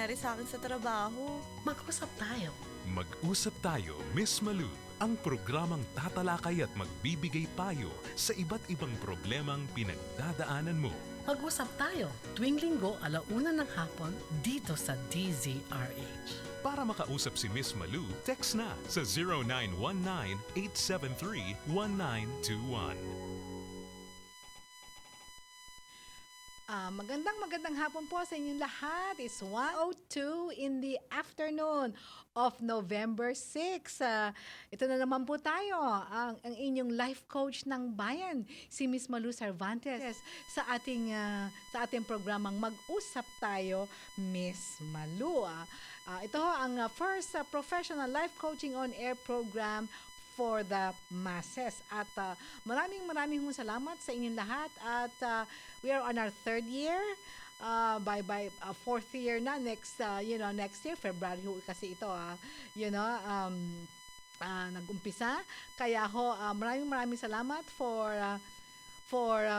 nangyayari sa akin sa trabaho. Mag-usap tayo. Mag-usap tayo, Miss Malu, ang programang tatalakay at magbibigay payo sa iba't ibang problemang pinagdadaanan mo. Mag-usap tayo tuwing linggo 1:00 ng hapon dito sa DZRH. Para makausap si Miss Malu, text na sa 0919-873-1921. Magandang hapon po sa inyong lahat. It's 1:02 in the afternoon of November 6. Ito na naman po tayo, ang inyong life coach ng bayan, si Miss Malu Cervantes, sa ating programang Mag-usap Tayo, Miss Malu. Ito ang first professional life coaching on-air program for the masses. At maraming salamat sa inyong lahat. At we are on our third year. By fourth year na next year February kasi ito nag-umpisa. Kaya maraming salamat for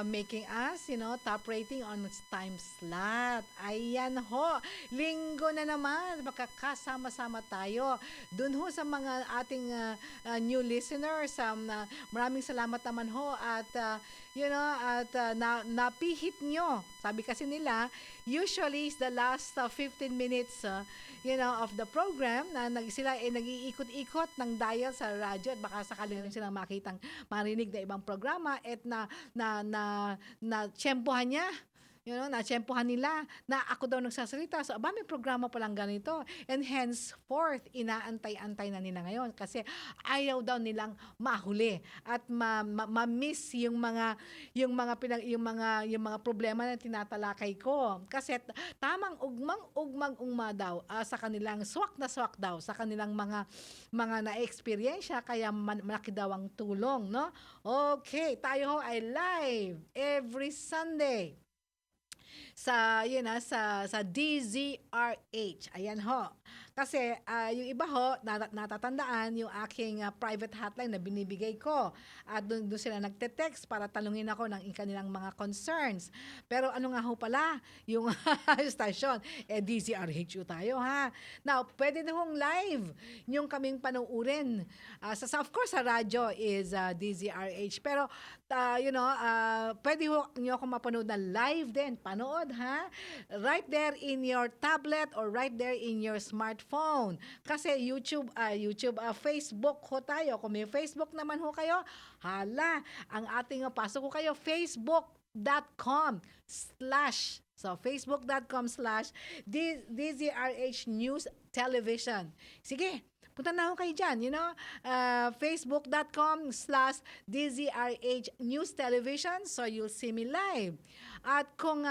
making us, top rating on time slot. Ayan ho, linggo na naman, makakasama-sama tayo. Dun ho sa mga ating new listeners, maraming salamat naman ho at napihit nyo. Sabi kasi nila, usually is the last 15 minutes of the program na sila nag-iikot-ikot ng dial sa radyo at baka sakali rin silang marinig na ibang programa at na tsempohan niya. Na-tsempohan nila na ako daw nagsasalita. So, may programa palang ganito. And henceforth, inaantay-antay na nila ngayon kasi ayaw daw nilang mahuli at ma-miss yung mga problema na tinatalakay ko. Kasi tamang ugmang daw sa kanilang swak daw sa kanilang mga na-experiensya kaya malaki daw ang tulong, no? Okay, tayo ho ay live every Sunday sa DZRH. Ayan ho. Kasi yung iba ho, natatandaan yung aking private hotline na binibigay ko. At doon sila nagte-text para talungin ako ng kanilang mga concerns. Pero ano nga ho pala, yung station, DZRH tayo ha. Now, pwede na hong live yung kaming panuurin. Of course, sa radyo is DZRH. Pero, pwede ho nyo ako mapanood na live din. Panood ha. Right there in your tablet or right there in your smartphone. Kasi YouTube, Facebook ho tayo. Kung may Facebook naman ho kayo, hala, ang ating pasok ho kayo, facebook.com/ So, facebook.com/DZRH News Television. Sige, punta na ho kayo dyan, facebook.com/DZRH News Television. So, you'll see me live. At kung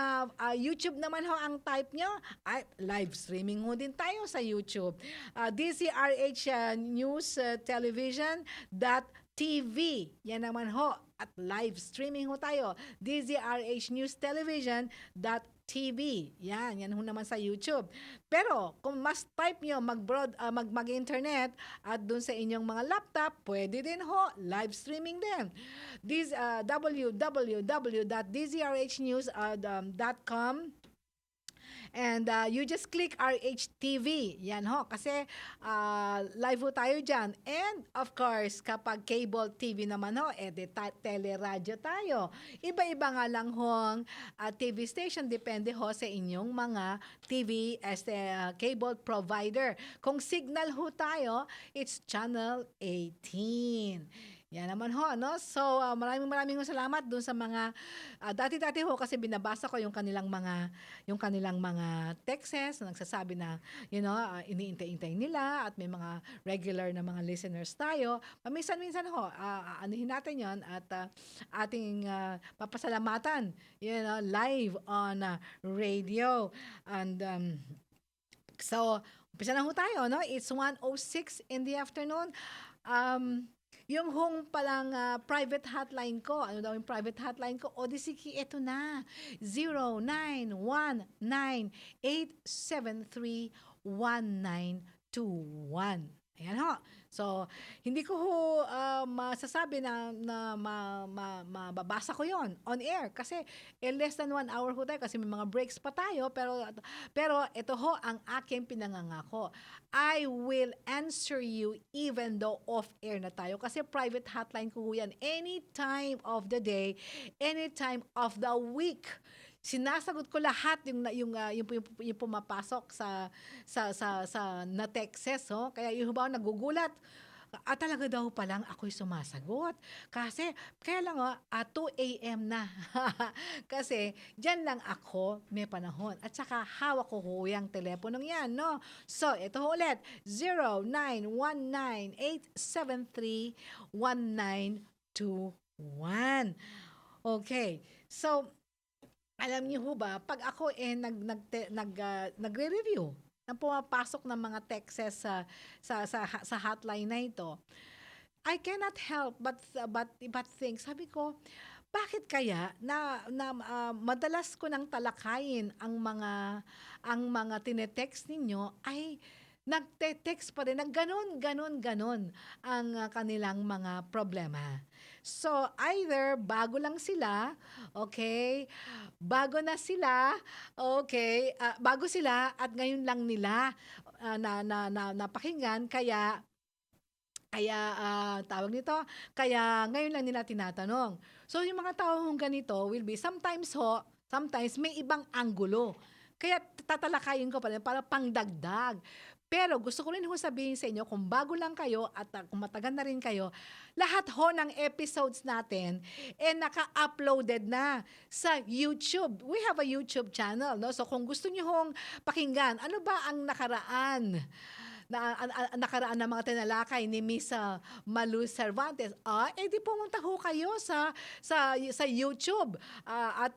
YouTube naman ho ang type nyo, live streaming ho din tayo sa YouTube. DZRH News Television.tv. Yan naman ho. At live streaming ho tayo. DZRH News Television.tv. Yan ho naman sa YouTube. Pero kung mas type nyo mag-internet at dun sa inyong mga laptop, pwede din ho. Live streaming din. www.dzrhnews.com and you just click RHTV. Yan ho. Kasi live ho tayo dyan. And of course, kapag cable TV naman ho, teleradyo tayo. Iba-iba nga lang hong TV station. Depende ho sa inyong mga TV as cable provider. Kung signal ho tayo, it's channel 18. Yan naman ho, no? So, maraming salamat dun sa mga dati-dati ho kasi binabasa ko yung kanilang mga texts na nagsasabi na, iniintay-intay nila at may mga regular na mga listeners tayo. Minsan ho, anuhin natin yon at ating papasalamatan, live on radio. And so, umpisa na ho tayo, no? It's 1:06 in the afternoon. Yung hong palang private hotline ko, ano daw yung private hotline ko? Odyssey key, ito na. 0919-873-1921. Ayan ho. So, hindi ko ho masasabi na mababasa ko yon on air kasi less than 1 hour ho tayo kasi may mga breaks pa tayo pero ito ho ang aking pinangangako. I will answer you even though off air na tayo kasi private hotline ko ho yan any time of the day, any time of the week. Sinasagot ko lahat yung pumapasok sa na Texas, oh. Kaya yung ba nagugulat. Talaga daw palang ako'y sumasagot. Kasi, kaya lang 2 a.m. na. Kasi, dyan lang ako may panahon. At saka, hawak ko ho yung teleponong yan, no? So, ito ho ulit, 0919-873-1921. Okay. So, alam niyo ho ba, pag ako nagre-review ng pumapasok ng mga texts sa hotline na ito, I cannot help but think, sabi ko, bakit kaya madalas ko nang talakayin ang mga tinetext ninyo ay nagte-text pa rin na ganon ang kanilang mga problema. So, either bago lang sila, okay, bago na sila, okay, bago sila at ngayon lang nila napakinggan, kaya tawag nito, kaya ngayon lang nila tinatanong. So, yung mga tao hong ganito will be, sometimes may ibang anggulo. Kaya tatalakayin ko pa rin para pangdagdag. Pero gusto ko rin ho sabihin sa inyo, kung bago lang kayo at kung matagal na rin kayo, lahat ho ng episodes natin naka-uploaded na sa YouTube. We have a YouTube channel, no? So kung gusto niyo hong pakinggan, ano ba ang nakaraan ng mga tinalakay ni Miss Malu Cervantes, di pumunta ho kayo sa YouTube at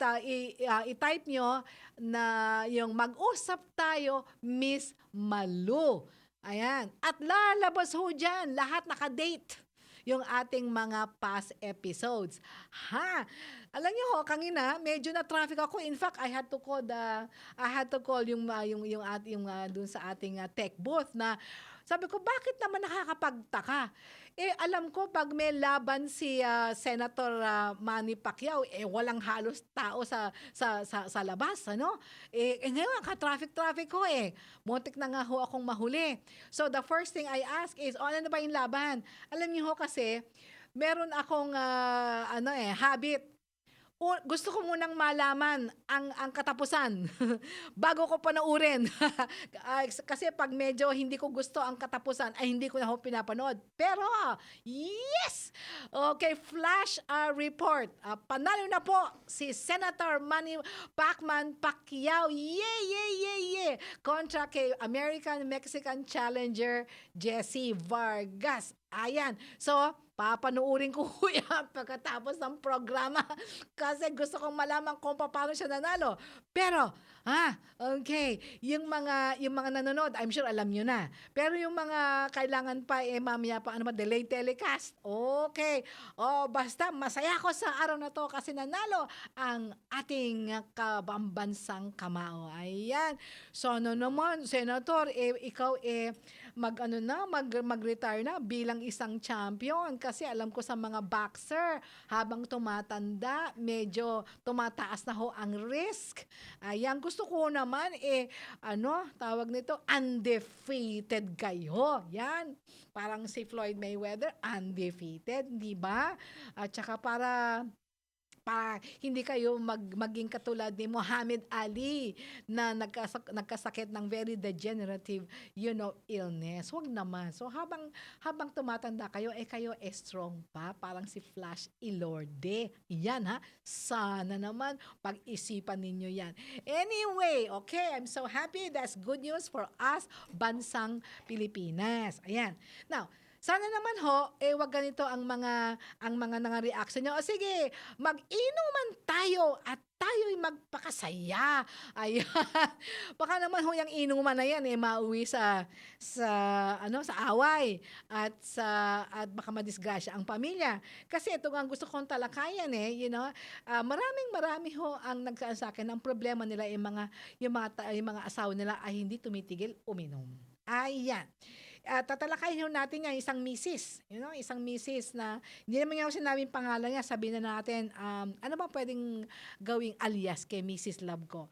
i-type nyo na yung mag-usap tayo Miss Malu. Ayan. At lalabas ho dyan, lahat naka-date yung ating mga past episodes. Alam niyo ho, kanina medyo na traffic ako. In fact, I had to call yung dun sa ating tech booth na sabi ko, bakit naman nakakapagtaka? Alam ko pag may laban si Senator Manny Pacquiao, walang halos tao sa labas, ano? Ngayon, ka-traffic ko Muntik na nga ho akong mahuli. So, the first thing I ask is, ano ba yung laban? Alam niyo ho kasi, meron akong habit. Gusto ko munang malaman ang katapusan bago ko panoorin. Kasi pag medyo hindi ko gusto ang katapusan, ay hindi ko na ho pinapanood. Pero, yes! Okay, flash report. Panalo na po si Senator Manny Pacquiao. Yeah! Kontra kay American-Mexican challenger Jesse Vargas. Ayan. So, papanoorin ko yan pagkatapos ng programa kasi gusto kong malaman kung paano siya nanalo. Pero, okay, yung mga nanonood, I'm sure alam nyo na. Pero yung mga kailangan pa, mamaya pa, delay telecast. Okay. Basta masaya ako sa araw na to kasi nanalo ang ating kabambansang kamao. Ayan. So, naman, Senator, ikaw mag-retire na bilang isang champion kasi alam ko sa mga boxer habang tumatanda medyo tumataas na ho ang risk. Ayan, gusto ko naman tawag nito, undefeated kayo. Yan, parang si Floyd Mayweather undefeated, di ba? At saka para hindi kayo maging katulad ni Muhammad Ali na nagkasakit ng very degenerative illness. Huwag naman. So habang tumatanda kayo, kayo strong pa, parang si Flash Ilorde. Yan sana naman pag-isipan ninyo yan. Anyway, okay, I'm so happy. That's good news for us, bansang Pilipinas. Ayan. Now, sana naman wag ganito ang mga reaction nyo. Sige, mag-inuman tayo at tayo'y magpakasaya. Ayan. Baka naman yung inuman na yan mauwi sa away at baka madisgrasya ang pamilya. Kasi ito ang gusto kong talakayan marami ang nagsasabi sa akin ang problema nila yung mga asawa nila ay hindi tumitigil uminom. Ayan. tatalakayin ho natin yan, isang misis. Isang misis na, hindi naman niya ako sinabing pangalan niya, sabihin na natin, ano ba pwedeng gawing alias kay Mrs. Love ko?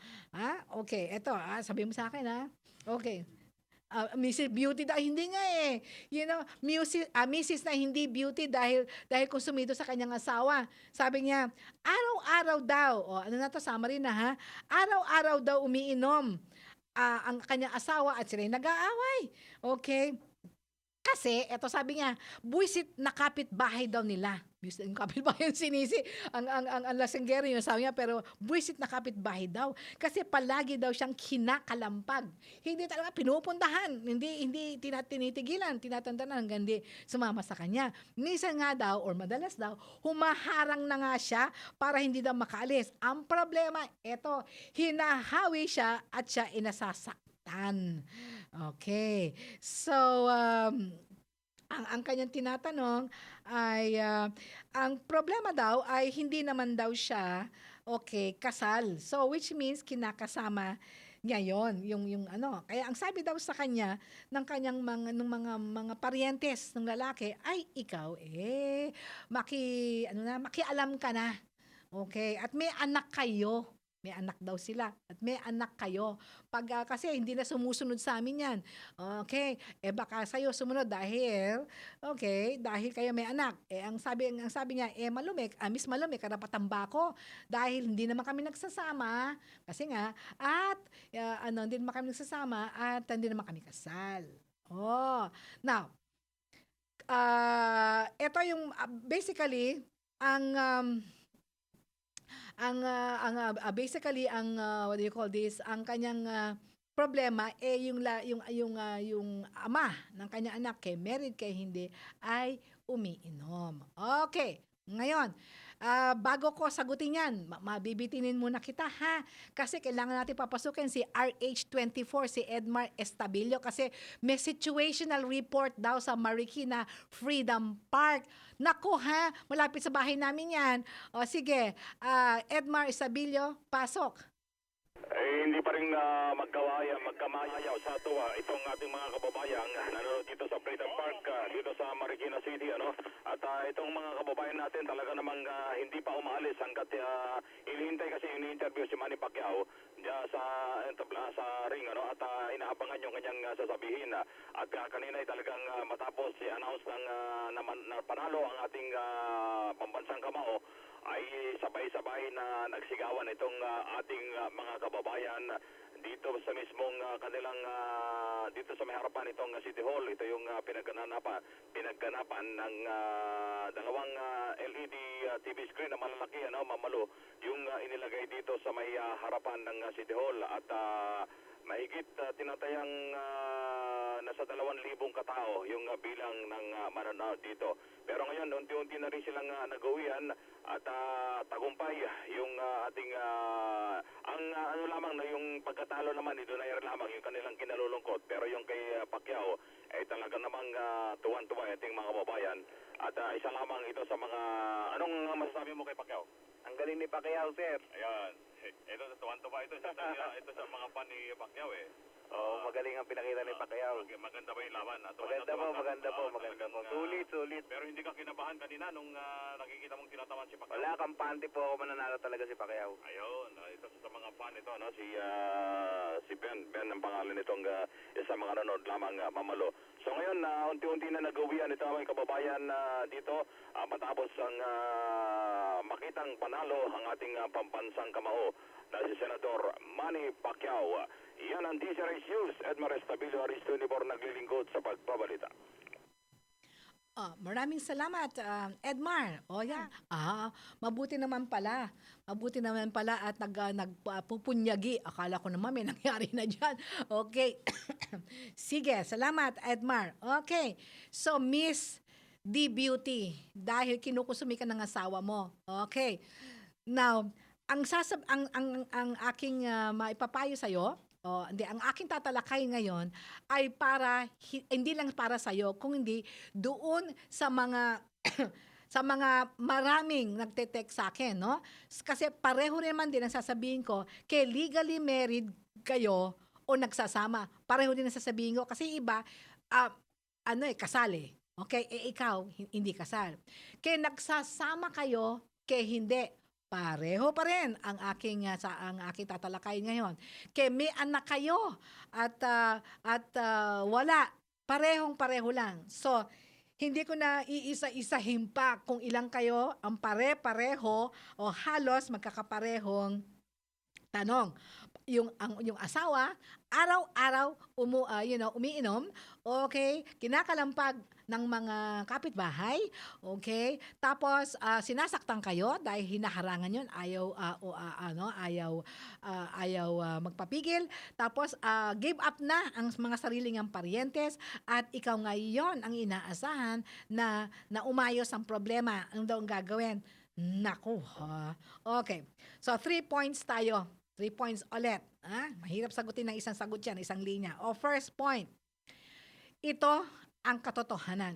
Okay, eto, sabihin mo sa akin, Okay. Mrs. Beauty hindi nga eh. Mrs. na hindi beauty dahil konsumido sa kanyang asawa. Sabi niya, araw-araw daw, ano na to, summary na ha, araw-araw daw umiinom ang kanyang asawa at sila'y nag-aaway. Okay? Kasi, eto sabi niya, buwisit na kapitbahay daw nila. Buwisit yung kapitbahay yung sinisi. Ang lasenggero yun, sabi niya, pero buwisit na kapitbahay daw. Kasi palagi daw siyang kinakalampag. Hindi talaga pinupuntahan. Hindi tinitigilan, tinatandaan hanggang di sumama sa kanya. Minsan nga daw, or madalas daw, humaharang na nga siya para hindi daw makaalis. Ang problema, eto, hinahawi siya at siya inasasaktan. Okay. So, ang kanyang tinatanong ay, ang problema daw ay hindi naman daw siya, okay, kasal. So, which means kinakasama niya yon, yung ano. Kaya ang sabi daw sa kanya ng kanyang mga parientes ng lalaki ay ikaw makialam ka na. Okay, at may anak kayo. May anak daw sila at may anak kayo. Kasi hindi na sumusunod sa amin yan. Okay, baka sa'yo sumunod dahil kayo may anak. Ang sabi niya, Miss Malumik, karapatan ba ako? Dahil hindi naman kami nagsasama. Kasi nga, at hindi naman kami nagsasama at hindi naman kami kasal. Now, ito yung basically, basically what do you call this, ang kanyang problema yung ama ng kanyang anak, married kay hindi, ay umiinom. Okay, ngayon, bago ko sagutin yan, mabibitinin muna kita ha, kasi kailangan natin papasukin si RH24, si Edmar Estabilio, kasi may situational report daw sa Marikina Freedom Park. Naku ha, malapit sa bahay namin yan. Sige, Edmar Estabilio, pasok. Hindi pa rin magkamayaw sa tuwa itong ating mga kababayan nanonood dito sa Freedom Park, dito sa Marikina City, At itong mga kababayan natin talaga namang hindi pa umaalis hanggat inihintay kasi ini-interview si Manny Pacquiao sa ring, At inaabangan yung kanyang sasabihin. At kanina ay talagang matapos i-announce na panalo ang ating pambansang kamao, ay sabay-sabay na nagsigawan itong ating mga kababayan dito sa mismong kanilang dito sa may harapan itong City Hall. Ito yung pinagganapan ng dalawang LED TV screen na malalaki, mamalo, yung inilagay dito sa may harapan ng City Hall. At mahigit tinatayang nasa 2,000 katao yung bilang ng manonood dito. Pero ngayon, unti-unti na rin silang nag-uwian at tagumpay yung ating ang lamang na yung pagkatalo naman, ito na lamang yung kanilang kinalulungkot. Pero yung kay Pacquiao ay talaga namang tuwan-tuwa ating mga kababayan. At isa lamang ito sa mga, anong masasabi mo kay Pacquiao? Ang galing ni Pacquiao, sir. Ayan. Ito sa tuwan-tuwa ito sa mga fan ni Pacquiao Magaling ang pinakita ni Pacquiao. Maganda ba yung laban? Maganda po. Sulit. Pero hindi ka kinabahan kanina nung nakikita mong tinatawan si Pacquiao? Wala, kampante po ako, mananalo talaga si Pacquiao. Ayun, ito sa mga fan ito, si Ben ang pangalan nitong isa mga nanonood lamang, mamalo. So ngayon, unti-unti na nag-uwian ito ang kababayan dito matapos ang makitang panalo ang ating pambansang kamao na si Senador Manny Pacquiao. Yan ang DZRH News, Edmar Estabilio, Aris24, naglilingkod sa pagbabalita. Maraming salamat, Edmar. Yan. Mabuti naman pala. At nagpupunyagi. Akala ko naman may nangyari na dyan. Okay. Sige, salamat, Edmar. Okay. So, Miss D Beauty, dahil kinukusumi ka ng asawa mo. Okay. Now, ang aking maipapayo sa'yo, ang aking tatalakay ngayon ay hindi lang para sa iyo, kung hindi doon sa mga sa mga maraming nagte-text sa akin, Kasi pareho naman din ang sasabihin ko, kay legally married kayo o nagsasama. Pareho din ang sasabihin ko kasi iba kasal eh. Okay, ikaw hindi kasal. Kaya nagsasama kayo, kaya hindi. Pareho pa rin ang aking tatalakayin ngayon. Kaya may anak kayo at wala, parehong-pareho lang. So, hindi ko na iisa-isahin pa kung ilang kayo ang pare-pareho o halos magkakaparehong tanong. Yung asawa araw-araw umiinom, okay, kinakalampag ng mga kapitbahay, okay? Tapos sinasaktan kayo dahil hinaharangan 'yon, ayaw magpapigil. Tapos give up na ang mga sariling ang paryentes at ikaw ngayon ang inaasahan na umayos ang problema. Ano daw ang gagawin? Naku, ha? Okay. So 3 points tayo. 3 points ulit. Mahirap sagutin ng isang sagot yan, isang linya. First point, ito ang katotohanan.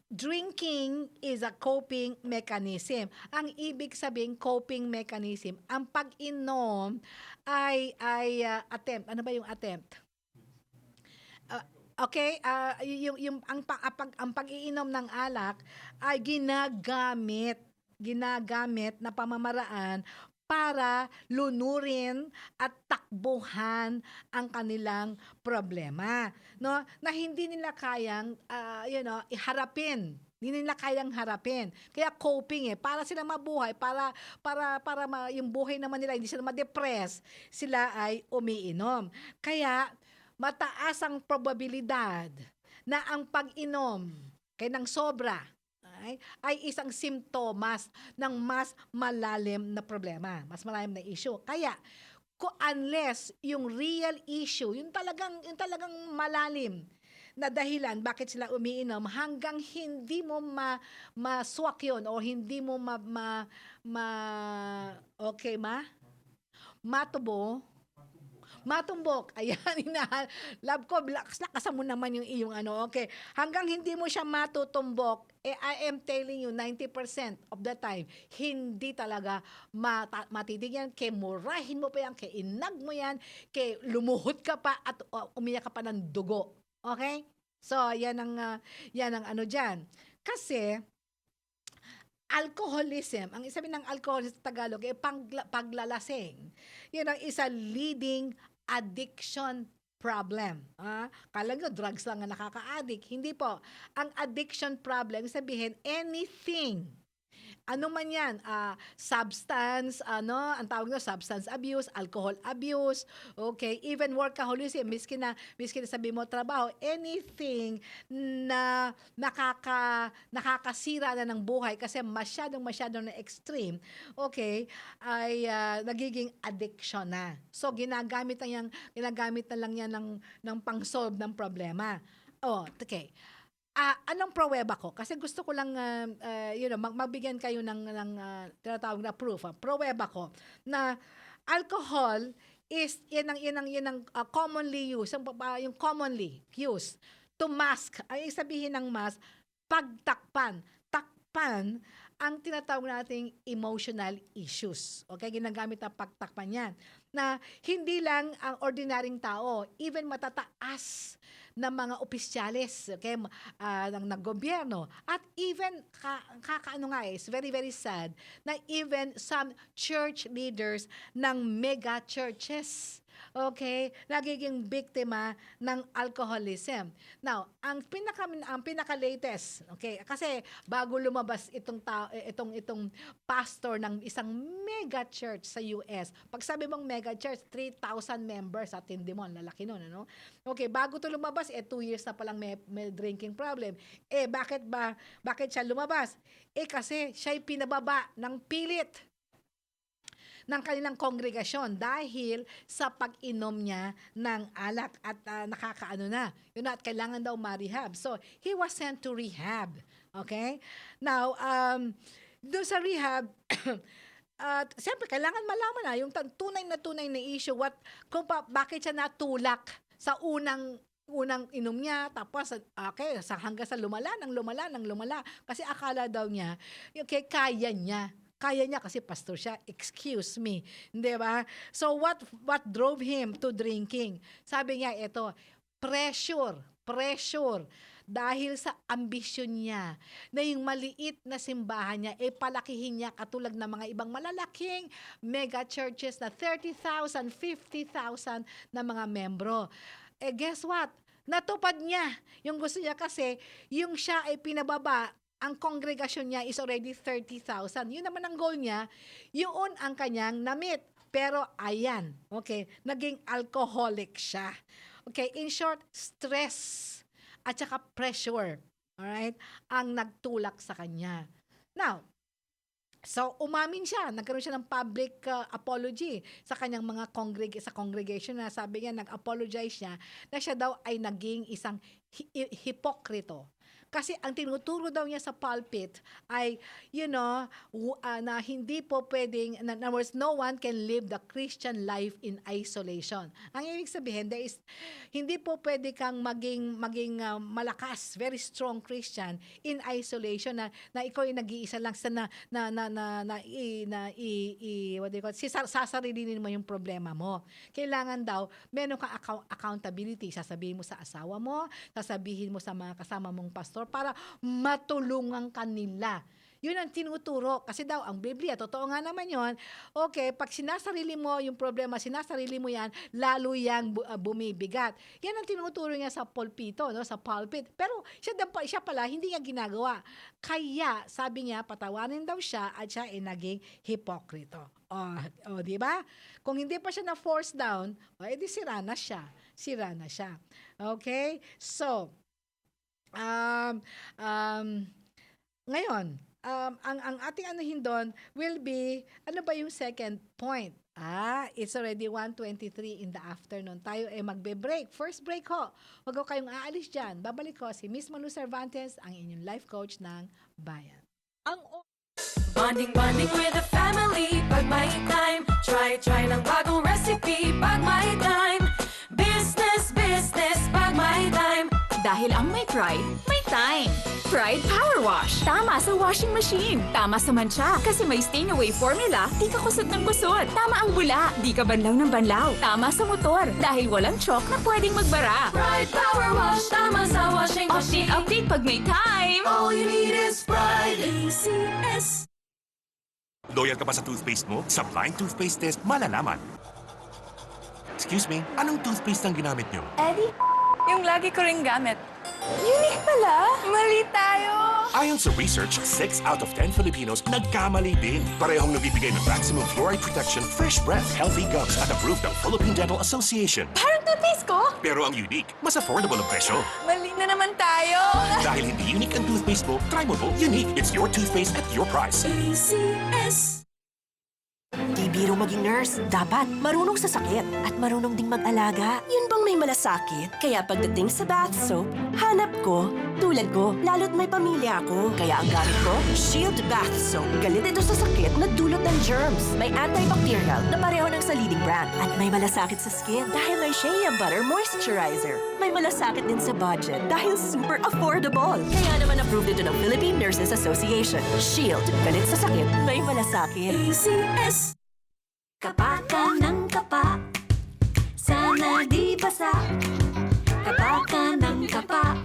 Drinking is a coping mechanism. Ang ibig sabihin, coping mechanism, ang pag-inom ay attempt. Ano ba yung attempt? Okay, ang pag-iinom ng alak ay ginagamit na pamamaraan para lunurin at takbuhan ang kanilang problema, no? Na hindi nila kayang iharapin. Hindi nila kayang harapin. Kaya coping para sila mabuhay, para yung buhay naman nila hindi sila ma-depress, sila ay umiinom. Kaya mataas ang probabilidad na ang pag-inom ng sobra ay isang simptomas ng mas malalim na problema, mas malalim na issue. Kaya, unless yung real issue, yung talagang malalim na dahilan bakit sila umiinom, hanggang hindi mo maswak yun o hindi mo matumbok. Ayan, love ko, lakasan mo naman yung iyong okay. Hanggang hindi mo siya matutumbok, I am telling you, 90% of the time, hindi talaga matitigyan. Kaya murahin mo pa yan, kaya inag mo yan, kaya lumuhod ka pa at umiyak ka pa ng dugo. Okay? So, yan ang dyan. Kasi, alcoholism, ang isabi ng alcoholism sa Tagalog ay paglalasing. Yan ang isa leading addiction problem. Kala nyo, drugs lang ang nakaka-addict. Hindi po. Ang addiction problem, sabihin, anything. Ano man yan, substance, ang tawag na substance abuse, alcohol abuse, okay, even workaholism, miskin na sabi mo trabaho, anything na nakakasira na ng buhay kasi masyadong na extreme, okay, ay nagiging addiction na. So, ginagamit na lang yan ng pang-solve ng problema. Okay. Anong pruweba ko? Kasi gusto ko lang, magbigyan kayo ng tinatawag na proof. Pruweba ko na alcohol is yan ang commonly used, yung commonly used to mask. Ay sabihin ng mask, pagtakpan. Takpan ang tinatawag nating emotional issues. Okay? Ginagamit ang pagtakpan yan. Na hindi lang ang ordinaryong tao, even matataas na mga opisyales, okay, ng gobyerno. At even, it's very, very sad, na even some church leaders ng mega churches, okay, nagiging biktima ng alcoholism. Now, ang pinaka-latest, okay, kasi bago lumabas itong pastor ng isang mega church sa US, pag sabi mong mega church, 3,000 members at hindi mo, lalaki nun, ano? Okay, bago to lumabas, 2 years na palang may drinking problem. Bakit siya lumabas? Kasi siya'y pinababa ng pilit ng kanilang kongregasyon dahil sa pag-inom niya ng alak at at kailangan daw ma-rehab. So, he was sent to rehab. Okay? Now, doon sa rehab, siyempre, kailangan malaman na yung tunay na issue, bakit siya natulak sa unang inom niya, tapos hanggang sa lumala kasi akala daw niya, okay, kaya niya kasi pastor siya, excuse me, di ba? So what drove him to drinking? Sabi niya, ito, pressure pressure dahil sa ambisyon niya na yung maliit na simbahan niya palakihin niya katulad ng mga ibang malalaking mega churches na 30,000, 50,000 na mga membro. Guess what? Natupad niya yung gusto niya kasi yung siya ay pinababa, ang kongregasyon niya is already 30,000. Yun naman ang goal niya, yun ang kanyang namit. Pero ayan, okay, naging alcoholic siya. Okay, in short, stress at saka pressure, alright, ang nagtulak sa kanya. Now, so umamin siya, nagkaroon siya ng public apology sa kanyang mga congregation na sabi niya, nag-apologize siya na siya daw ay naging isang hipokrito. Kasi ang tinuturo daw niya sa pulpit ay, na hindi po pwedeng, in other words, no one can live the Christian life in isolation. Ang ibig sabihin, hindi po pwede kang maging malakas, very strong Christian in isolation na ikaw ay nag-iisa lang sa sasarilinin mo yung problema mo. Kailangan daw, meron kang accountability. Sasabihin mo sa asawa mo, sasabihin mo sa mga kasama mong pastor, para matulungan kanila. Yun ang tinuturo. Kasi daw, ang Biblia, totoo nga naman yon. Okay, pag sinasarili mo yung problema, sinasarili mo yan, lalo yang bumibigat. Yan ang tinuturo niya sa pulpito, no? Sa pulpit. Pero siya pala, hindi niya ginagawa. Kaya, sabi niya, patawanin daw siya at siya ay naging hipokrito. Di ba? Kung hindi pa siya na-force down, edi sira na siya. Sira na siya. Okay? So, ngayon, ang ating anuhin doon will be, ano ba yung second point? It's already 1:23 in the afternoon. Tayo ay magbe-break. First break ho. Huwag ko kayong aalis dyan. Babalik ko si Miss Malu Cervantes, ang inyong life coach ng Bayan. Bonding with the family pag may time. Try ng bagong recipe pag may time. Business pag may time. Dahil ang may pride, may time. Pride Power Wash. Tama sa washing machine. Tama sa mancha. Kasi may stain away formula, di ka kusot ng kusot. Tama ang bula, di ka banlaw ng banlaw. Tama sa motor, dahil walang chalk na pwedeng magbara. Pride Power Wash. Tama sa washing machine. Update pag may time. All you need is Pride. ACS. Loyal ka ba sa toothpaste mo? Sa blind toothpaste test, malalaman. Excuse me, anong toothpaste ang ginamit nyo? Eddie, yung lagi ko ring gamit. Unique pala. Mali tayo. Ayon sa research, 6 out of 10 Filipinos nagkamali din. Parehong nabibigay ng maximum fluoride protection, fresh breath, healthy gums at approved ng Philippine Dental Association. Parang toothpaste ko. Pero ang unique, mas affordable ang presyo. Mali na naman tayo. Dahil hindi unique ang toothpaste mo, try mo po. Unique, it's your toothpaste at your price. ACS. Di biro maging nurse, dapat marunong sa sakit at marunong ding mag-alaga. Yun bang may malasakit? Kaya pagdating sa bath soap, hanap ko, tulad ko, lalo't may pamilya ako. Kaya ang gamit ko, Shield Bath Soap. Galit ito sa sakit na dulot ng germs. May antibacterial na pareho ng sa leading brand. At may malasakit sa skin dahil may Shea Butter Moisturizer. May malasakit din sa budget dahil super affordable. Kaya naman approved ito ng Philippine Nurses Association. Shield. Galit sa sakit, may malasakit. ACS. Kapa ka ng kapa, sana di basa. Kapa ka ng kapa,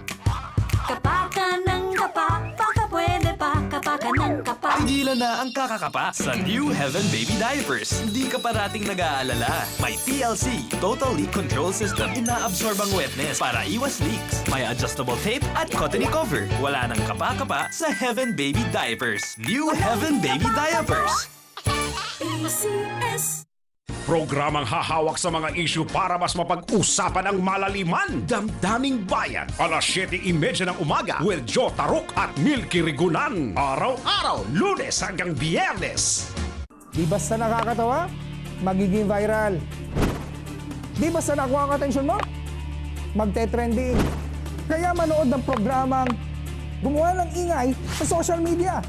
kapa ka ng kapa, baka pwede pa, kapa ka ng kapa. Tigilan na ang kakakapa sa New Heaven Baby Diapers. Hindi ka parating nag-aalala. May TLC, Total Leak Control System. Ina-absorb ang wetness para iwas leaks. May adjustable tape at cottony cover. Wala nang kapa-kapa sa Heaven Baby Diapers. New Heaven Baby Diapers. ACS. Programang hahawak sa mga isyu para mas mapag-usapan ang malaliman. Damdaming Bayan. Alas 7:30 ng umaga. Will Joe Taruk at Milky Rigunan. Araw-araw, Lunes hanggang Biyernes. Di basta nakakatawa, magiging viral. Di basta nakuha ang atensyon mo, magte-trending. Kaya manood ng programang gumawa ng ingay sa social media.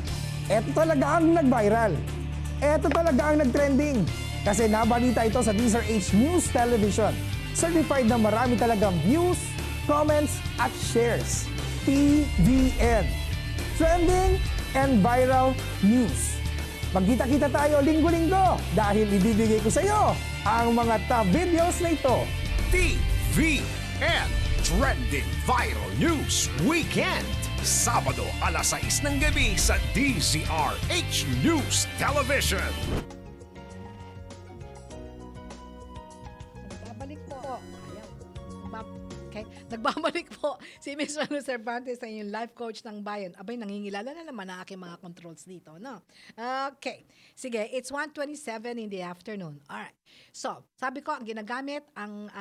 Eto talaga ang nag-viral. Eto talaga ang nag-trending. Kasi nabalita ito sa DZRH News Television. Certified na marami talagang views, comments, at shares. TVN. Trending and Viral News. Magkita-kita tayo linggo-linggo dahil ibibigay ko sa iyo ang mga top videos na ito. TVN. Trending Viral News Weekend. Sabado alas 6 ng gabi sa DZRH News Television. Nagbabalik po. Ayaw. Okay. Nagbabalik po si Miss Manu Cervantes sa inyong life coach ng bayan. Abay, nangingilala na naman ang aking mga controls dito, no? Okay. Sige, it's 1:27 in the afternoon. Alright. So, sabi ko, ang ginagamit ang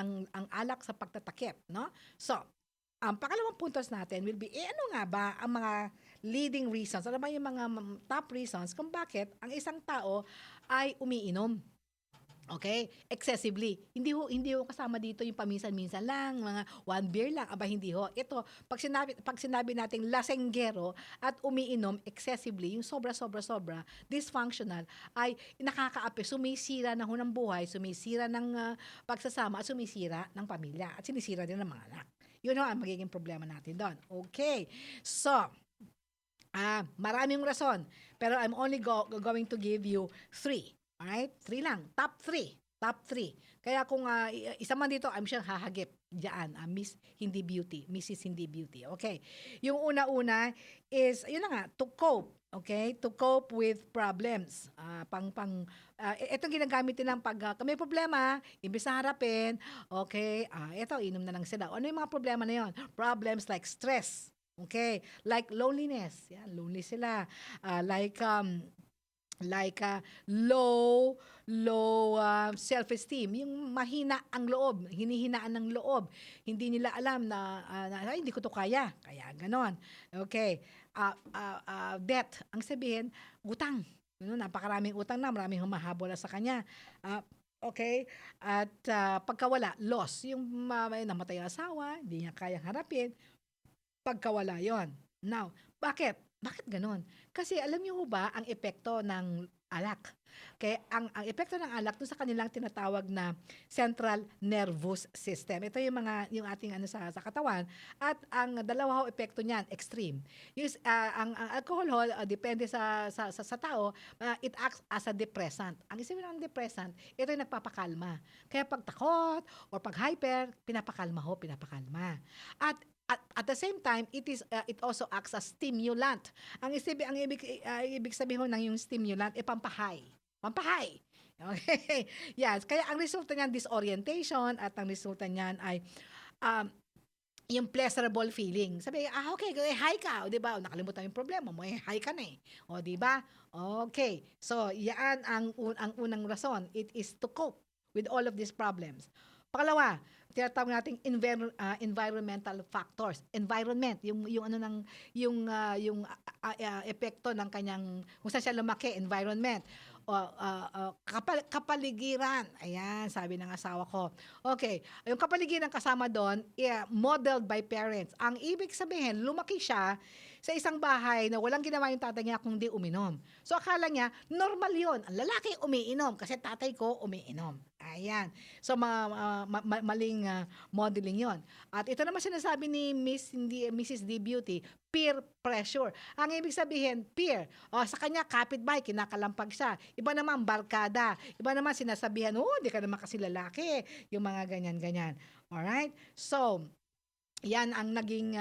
alak sa pagtatakip, no? So, ang pakalawang puntos natin will be, ano nga ba ang mga leading reasons? Ano ba yung mga top reasons kung bakit ang isang tao ay umiinom? Okay? Excessively. Hindi ho kasama dito yung paminsan-minsan lang, mga one beer lang. Aba, hindi ho. Ito, pag sinabi nating lasenggero at umiinom excessively, yung sobra, dysfunctional, ay nakakaapi, sumisira na ho ng buhay, sumisira ng pagsasama, at sumisira ng pamilya, at sinisira din ng mga anak. Yun ho ang magiging problema natin doon. Okay. So, maraming rason, pero I'm only going to give you 3. Alright? 3 lang. Top 3. Kaya kung isa man dito, I'm sure hahagip diyan. Miss Hindi Beauty. Mrs. Hindi Beauty. Okay. Yung una-una is, yun na nga, to cope. Okay? To cope with problems. Itong ginagamit din ng pag may problema, imbis na harapin, okay, ito, inom na lang sila. Ano yung mga problema na yun? Problems like stress. Okay? Like loneliness. Yan, lonely sila. Low self-esteem, yung mahina ang loob, hinihinaan ng loob, hindi nila alam na hindi ko to kaya ganon. Okay. Debt, ang sabihin, utang. Napakaraming utang na, maraming humahabol sa kanya. Okay? At pagkawala, loss, yung namatay ang asawa, hindi niya kayang harapin, pagkawala yon. Now, bakit ganon? Kasi alam niyo ba ang epekto ng alak? Okay, ang epekto ng alak doon sa kanilang tinatawag na central nervous system. Ito yung ating sa katawan, at ang dalawa ho epekto niyan extreme. Ang alcohol depende sa tao, it acts as a depressant. Ang isipin ng depressant, ito yung nagpapakalma. Kaya pag takot or pag hyper, pinapakalma. At the same time, it also acts as stimulant. Ang ibig sabihin ng yung stimulant pampahay. Okay. Yes, kaya ang resulta niyan disorientation, at ang resulta niyan ay yung pleasurable feeling. Sabi, okay, high ka, o di ba? Nakalimutan yung problema mo, high ka na eh. O di ba? Okay. So, yan ang unang rason. It is to cope with all of these problems. Pangalawa, tinatawag nating environmental factors. Environment, yung epekto ng kanyang kung saan siya lumaki, environment. Kapaligiran. Ayan, sabi ng asawa ko. Okay, yung kapaligiran kasama doon, modeled by parents. Ang ibig sabihin, lumaki siya sa isang bahay na walang ginawa yung tatay niya kundi uminom. So akala niya, normal yon. Ang lalaki umiinom kasi tatay ko umiinom. Ayan. So maling modeling yon. At ito naman sinasabi ni Mrs. D. Beauty, peer pressure. Ang ibig sabihin, peer. Sa kanya, kapitbahay, kinakalampag siya. Iba naman, barkada. Iba naman, sinasabihan, di ka naman kasi lalaki. Yung mga ganyan-ganyan. Alright? So, yan ang naging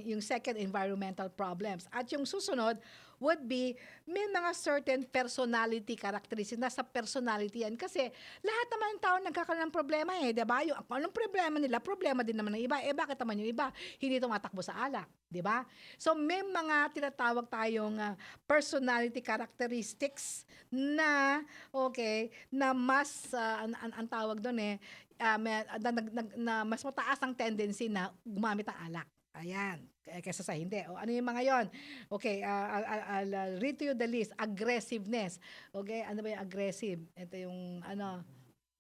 yung second, environmental problems. At yung susunod would be may mga certain personality characteristics. Nasa personality yan. Kasi lahat naman ng tao nagkakaroon ng problema diba? Yung anong problema nila, problema din naman ng iba. Bakit naman yung iba hindi tumatakbo sa alak? Diba? So may mga tinatawag tayong personality characteristics na na mas ang tawag doon na mas mataas ang tendency na gumamit ng alak. Ayan, kaysa sa hindi. Ano yung mga yon? Okay, I'll read to you the list. Aggressiveness. Okay, ano ba yung aggressive? Ito yung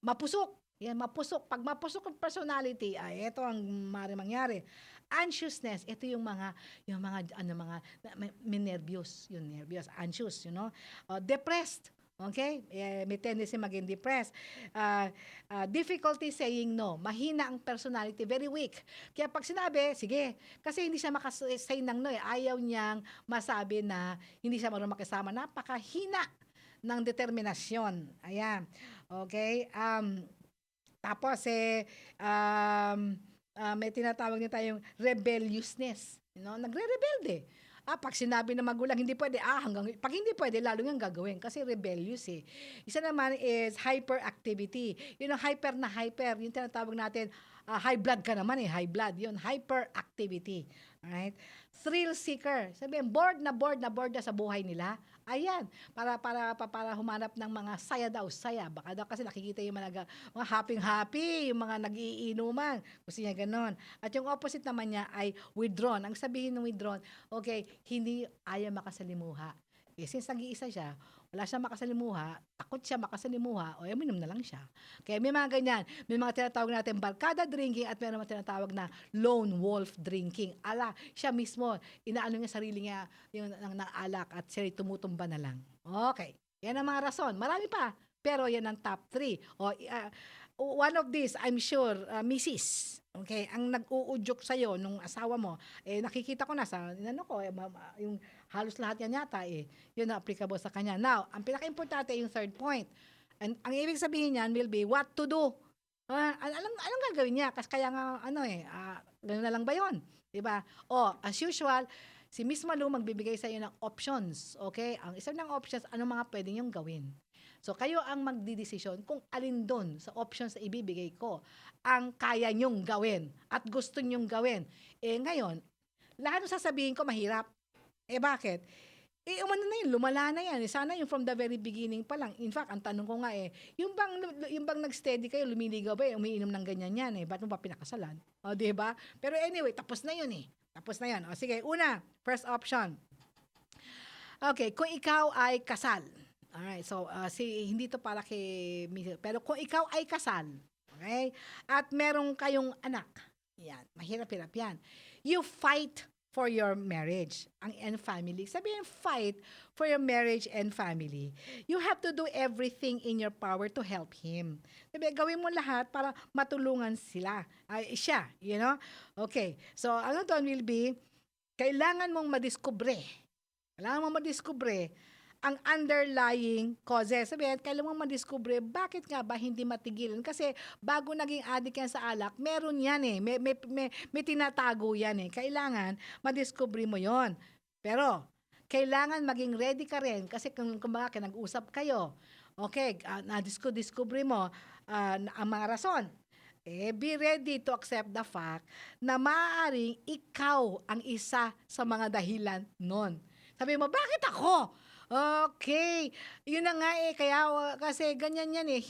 mapusok. Yan, mapusok. Pag mapusok ang personality, ito ang mangyari. Anxiousness, ito yung mga may nervyos, anxious, depressed. Okay? May tendency maging depressed. Difficulty saying no. Mahina ang personality. Very weak. Kaya pag sinabi, sige. Kasi hindi siya makasay ng no. Ayaw niyang masabi na hindi siya marunong makisama. Napakahina ng determinasyon. Ayan. Okay? Tapos, may tinatawag din tayong rebelliousness. Nagre-rebelde. Pag sinabi ng magulang, hindi pwede, pag hindi pwede, lalo nga gagawin kasi rebellious eh. Isa naman is hyperactivity. Yun ang hyper na hyper, yung tinatawag natin, high blood ka naman high blood, yun, hyperactivity. Alright? Thrill seeker. Sabihin, bored na sa buhay nila. Ayan, para humanap ng mga saya. Baka daw kasi nakikita yung mga happy, yung mga nag-iinuman. Gusto niya ganon. At yung opposite naman niya ay withdrawn. Ang sabihin ng withdrawn, okay, hindi ayaw makasalimuha. Since nag-iisa siya, wala siya makasalimuha, takot siya makasalimuha, o minum na lang siya. Kaya may mga ganyan. May mga tinatawag natin barkada drinking at may mga tinatawag na lone wolf drinking. Siya mismo, inaano niya sarili niya yung ng alak at siya tumutumba na lang. Okay. Yan ang mga rason. Marami pa. Pero yan ang top 3. One of these, I'm sure, Mrs. Okay, ang nag-uudyok sa'yo nung asawa mo, nakikita ko na sa, yung halos lahat yan yata, yun na applicable sa kanya. Now, ang pinaka-importante yung third point. And ang ibig sabihin niyan will be what to do. Anong gagawin niya? Kasi kaya nga, gano'n na lang ba yun? Diba? As usual, si Miss Malu magbibigay sa iyo ng options. Okay? Ang isa ng options, ano mga pwede niyong gawin. So, kayo ang magdidesisyon kung alin doon sa options na ibibigay ko ang kaya nyong gawin at gusto nyong gawin. Ngayon, lahat ng sasabihin ko mahirap. Bakit? Umano na yun, lumala na yan. Sana yung from the very beginning pa lang. In fact, ang tanong ko nga yung bang nag-steady kayo, lumiligaw ba umiinom ng ganyan yan ba't mo pa pinakasalan? Diba? Pero anyway, tapos na yun Tapos na yan. Sige, first option. Okay, kung ikaw ay kasal. Alright, so hindi to para kay Miss, pero kung ikaw ay kasal, okay? At meron kayong anak. Yan, mahirap-hirap yan. You fight for your marriage and family. Sabihin, fight for your marriage and family. You have to do everything in your power to help him. Sabihin, gawin mo lahat para matulungan siya, Okay, so ano doon will be, kailangan mong madiskubre ang underlying causes. Sabihin, kailan mo madiskubre, bakit nga ba hindi matigilan? Kasi bago naging addict yan sa alak, meron yan may tinatago yan Kailangan madiskubre mo yon. Pero, kailangan maging ready ka rin kasi kung nag-usap kayo, okay, discover mo ang mga rason. Be ready to accept the fact na maaaring ikaw ang isa sa mga dahilan nun. Sabi mo, bakit ako? Okay. Yun na nga kasi ganyan yan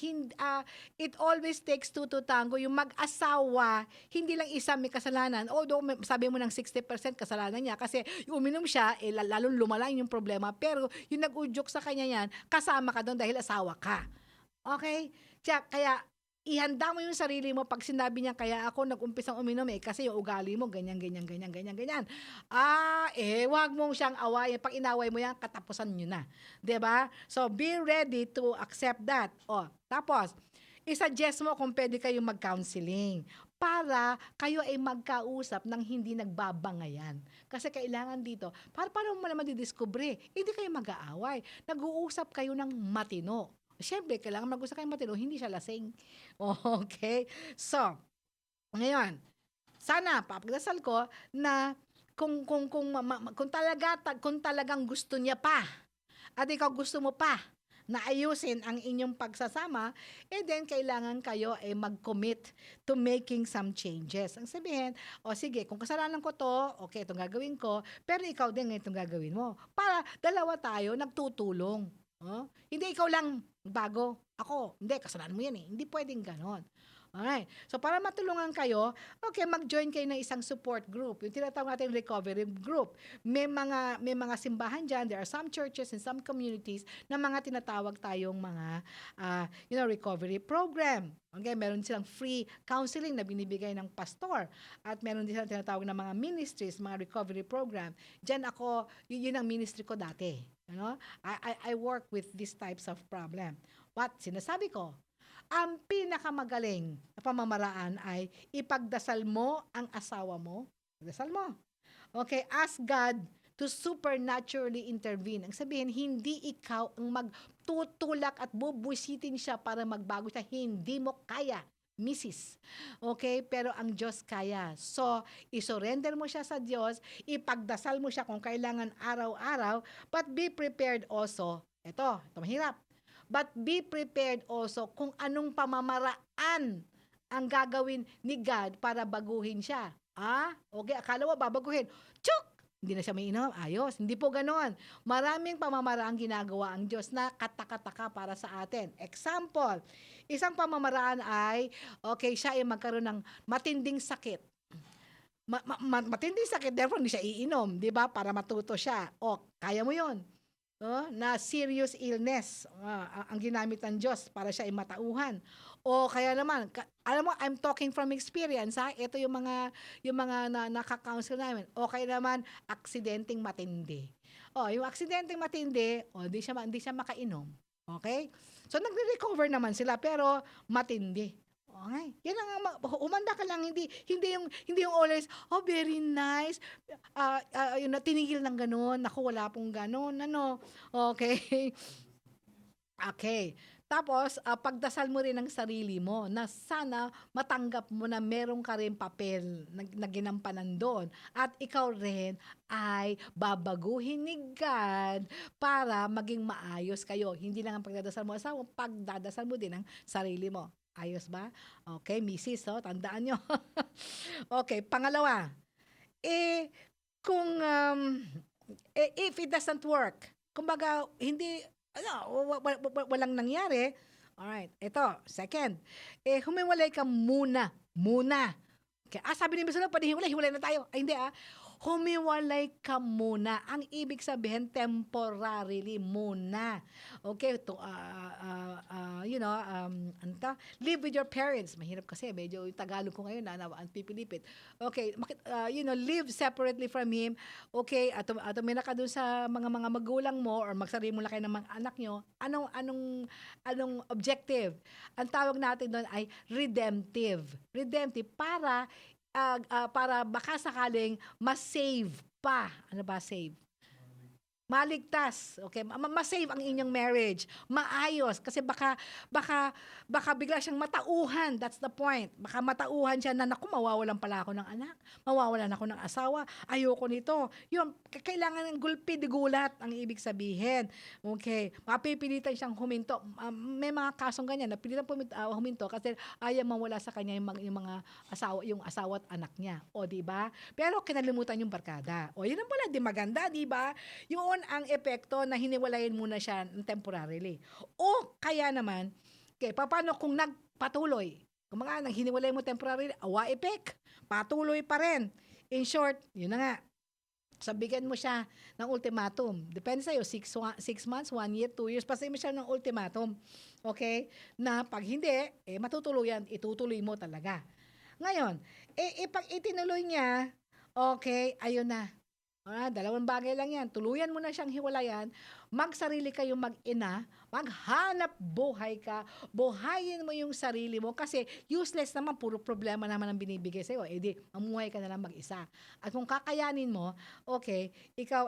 it always takes two to tango. Yung mag-asawa, hindi lang isa may kasalanan. Although sabi mo ng 60% kasalanan niya kasi yung uminom siya, lalong lumala yung problema. Pero yung nag-udyok sa kanya yan, kasama ka doon dahil asawa ka. Okay? Kaya ihanda mo yung sarili mo pag sinabi niya, kaya ako nag-umpisang uminom kasi yung ugali mo, ganyan. Wag mong siyang awayin. Pag inaway mo yan, katapusan nyo na. Diba? So, be ready to accept that. Tapos, isuggest mo kung pwede kayong mag-counseling para kayo ay magkausap ng hindi nagbabangayan. Kasi kailangan dito, paano mo naman didiskubre? Hindi kayo mag-aaway. Nag-uusap kayo ng matino. Siyempre, kailangan mag-usap kayong matino, hindi siya lasing. Okay? So, ngayon, sana papagdasal ko na kung talagang gusto niya pa at ikaw gusto mo pa na ayusin ang inyong pagsasama, then kailangan kayo mag-commit to making some changes. Ang sabihin, sige, kung kasalanan ko to, okay, itong gagawin ko, pero ikaw din itong gagawin mo. Para dalawa tayo nagtutulong. Hindi ikaw lang bago. Ako, hindi, kasalanan mo yan Hindi pwedeng ganon. Alright. So, para matulungan kayo, okay, mag-join kayo ng isang support group. Yung tinatawag natin recovery group. May mga simbahan dyan. There are some churches and some communities na mga tinatawag tayong mga recovery program. Okay, meron silang free counseling na binibigay ng pastor. At meron din silang tinatawag na mga ministries, mga recovery program. Diyan ako, yun ang ministry ko dati. I work with these types of problem. What sinasabi ko? Ang pinakamagaling na pamamaraan ay ipagdasal mo ang asawa mo. Pagdasal mo. Okay, ask God to supernaturally intervene. Ang sabihin, hindi ikaw ang magtutulak at bubwisitin siya para magbago siya. Hindi mo kaya. Mrs. Okay? Pero ang Diyos kaya. So, isurrender mo siya sa Diyos, ipagdasal mo siya kung kailangan araw-araw, but be prepared also. Ito mahirap. But be prepared also kung anong pamamaraan ang gagawin ni God para baguhin siya. Okay, akala mo babaguhin. Chuk! Hindi na siya mainom. Ayos. Hindi po ganon. Maraming pamamaraang ginagawa ang Diyos na katakataka para sa atin. Example, isang pamamaraan ay, okay, siya ay magkaroon ng matinding sakit. Matinding sakit, therefore hindi siya iinom, di ba? Para matuto siya. Kaya mo yon, na serious illness ang ginamit ng Diyos para siya ay matauhan. O kaya naman, alam mo, I'm talking from experience, ha? Ito yung mga nakaka-counsel namin. O kaya naman, aksidenteng matindi. Yung aksidenteng matindi, hindi siya makainom. Okay? So, nagre-recover naman sila, pero matindi. Okay? Yan ang umanda ka lang, hindi yung always, very nice. Tinigil ng ganun, naku, wala pong ganun, okay? Okay. Tapos, pagdasal mo rin ang sarili mo na sana matanggap mo na meron ka rin papel na ginampanan doon. At ikaw rin ay babaguhin ni God para maging maayos kayo. Hindi lang ang pagdadasal mo asawa, pagdadasal mo din ang sarili mo. Ayos ba? Okay, Mrs. Tandaan nyo. Okay, pangalawa. If it doesn't work, kumbaga, walang nangyari. Alright, ito, second. Humiwalay ka muna. Okay. Sabi ni Mr. pwede hiwalay na tayo. Hindi humiwalay ka muna. Ang ibig sabihin, temporarily muna. Okay, live with your parents. Mahirap kasi, medyo yung Tagalog ko ngayon, ang pipilipit. Okay, live separately from him. Okay, at tumina ka dun sa mga magulang mo or magsarili mo lang kayo ng mga anak nyo. Anong objective? Ang tawag natin doon ay redemptive. Redemptive para baka sakaling mas-save pa. Ano ba save? Maligtas. Okay, ma-save ang inyong marriage. Maayos kasi baka bigla siyang matauhan. That's the point. Baka matauhan siya na naku, mawawalan pala ako ng anak. Mawawalan ako ng asawa. Ayoko nito. Yun, kailangan ng gulpi di gulat ang ibig sabihin. Okay, mapipilitan siyang huminto. May mga kasong ganyan, napilitan huminto kasi ayaw mawala sa kanya yung mga asawa at anak niya. O di ba? Pero kinalimutan yung barkada. O yun ang pala, di maganda, di ba? Yun ang epekto na hiniwalayin muna siya temporarily. O kaya naman, paano kung nagpatuloy? Kung mga hiniwalay mo temporarily, epek, patuloy pa rin. In short, yun na nga. Sabigan mo siya ng ultimatum. Depende sa'yo, 6 months, 1 year, 2 years, pasayin mo siya ng ultimatum. Okay? Na pag hindi, matutuluyan, itutuloy mo talaga. Ngayon, pag itinuloy niya, okay, ayun na. Dalawang bagay lang yan. Tuluyan mo na siyang hiwalayan, magsarili kayo mag-ina, maghanap buhay ka, buhayin mo yung sarili mo kasi useless naman, puro problema naman ang binibigay sa'yo. Di, mamuhay ka na lang mag-isa. At kung kakayanin mo, okay, ikaw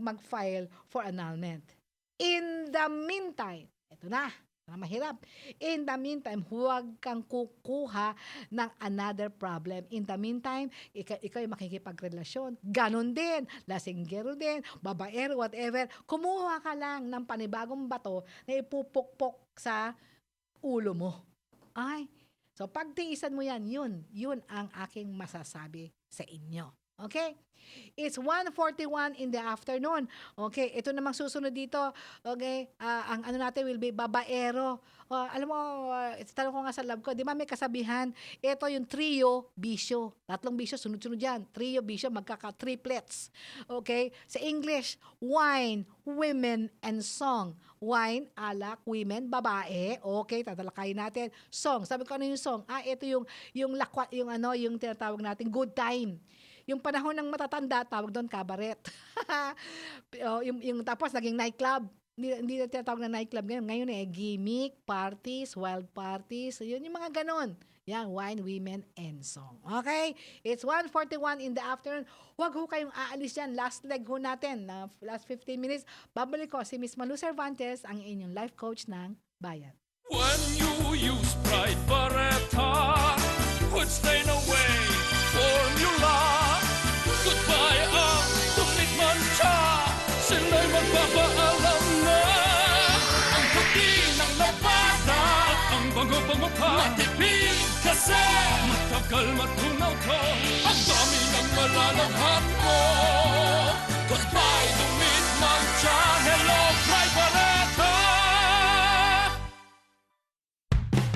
mag-file for annulment. In the meantime, ito na mahirap. In the meantime, huwag kang kukuha ng another problem. In the meantime, ikaw ay makikipagrelasyon. Ganon din. Lasinggero din. Babaero, whatever. Kumuha ka lang ng panibagong bato na ipupukpok sa ulo mo. So pagtiisan mo yan, yun ang aking masasabi sa inyo. Okay? It's 1:41 in the afternoon. Okay, ito namang susunod dito. Okay, ang ano natin will be babaero. Alam mo, tanong ko nga sa lab ko, di ba may kasabihan, ito yung trio, bisyo. 3 bisyo, sunod-sunod yan. Trio, bisyo, magkaka-triplets. Okay, sa English, wine, women, and song. Wine, alak, women, babae. Okay, tatalakayin natin. Song, sabi ko ano yung song? Ito yung lakwat, yung tinatawag natin good time. Yung panahon ng matatanda, tawag doon cabaret. yung tapos naging nightclub. Hindi na tinatawag na nightclub ngayon. Ngayon gimmick, parties, wild parties. Yun yung mga ganon. Yan, wine, women, and song. Okay? It's 1:41 in the afternoon. Huwag ho kayong aalis yan. Last leg ho natin. Last 15 minutes. Babalik ko si Miss Malu Cervantes, ang inyong life coach ng Bayan. When you use Pride Baretta, would stain away formula. Goodbye ang tumit mancha, sila'y magpapaalam na. Ang puti ng labada, ang bango-bango pa, matipid kasi matagal matunaw to. Ang dami ng malalaghat mo. Goodbye tumit mancha, hello Pride Baretta.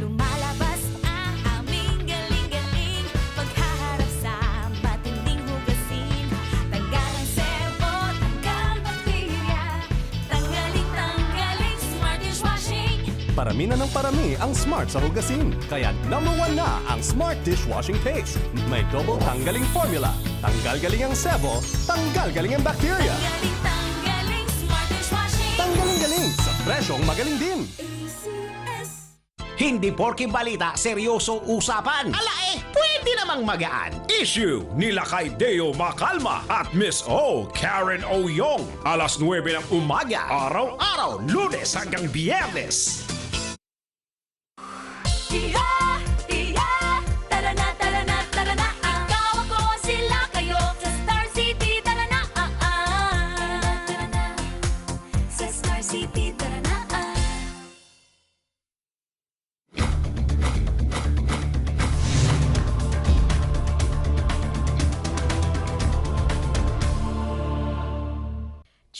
Lumalabas ang aming galing-galing paghaharap sa matinding hugasin. Tanggal ang sebo, tanggal bakterya, tanggaling Smart Dishwashing. Parami na ng parami ang Smart sa hugasin. Kaya number 1 na ang Smart Dishwashing Paste. May double tanggaling formula. Tanggal-galing ang sebo, tanggal-galing ang bacteria. Tanggaling Smart Dishwashing. Tanggaling-galing sa presyong magaling din. Hindi porke balita, seryoso usapan. Pwede namang magaan. Issue nila kay Deo Macalma at Miss O. Karen Oyong. Alas 9 ng umaga, araw-araw, Lunes hanggang Biyernes. Tiya, tiya, tara na, tara na, tara na. Ikaw, ako, sila, kayo. Sa Star City, tara na. Tara na, sa Star City, tara na.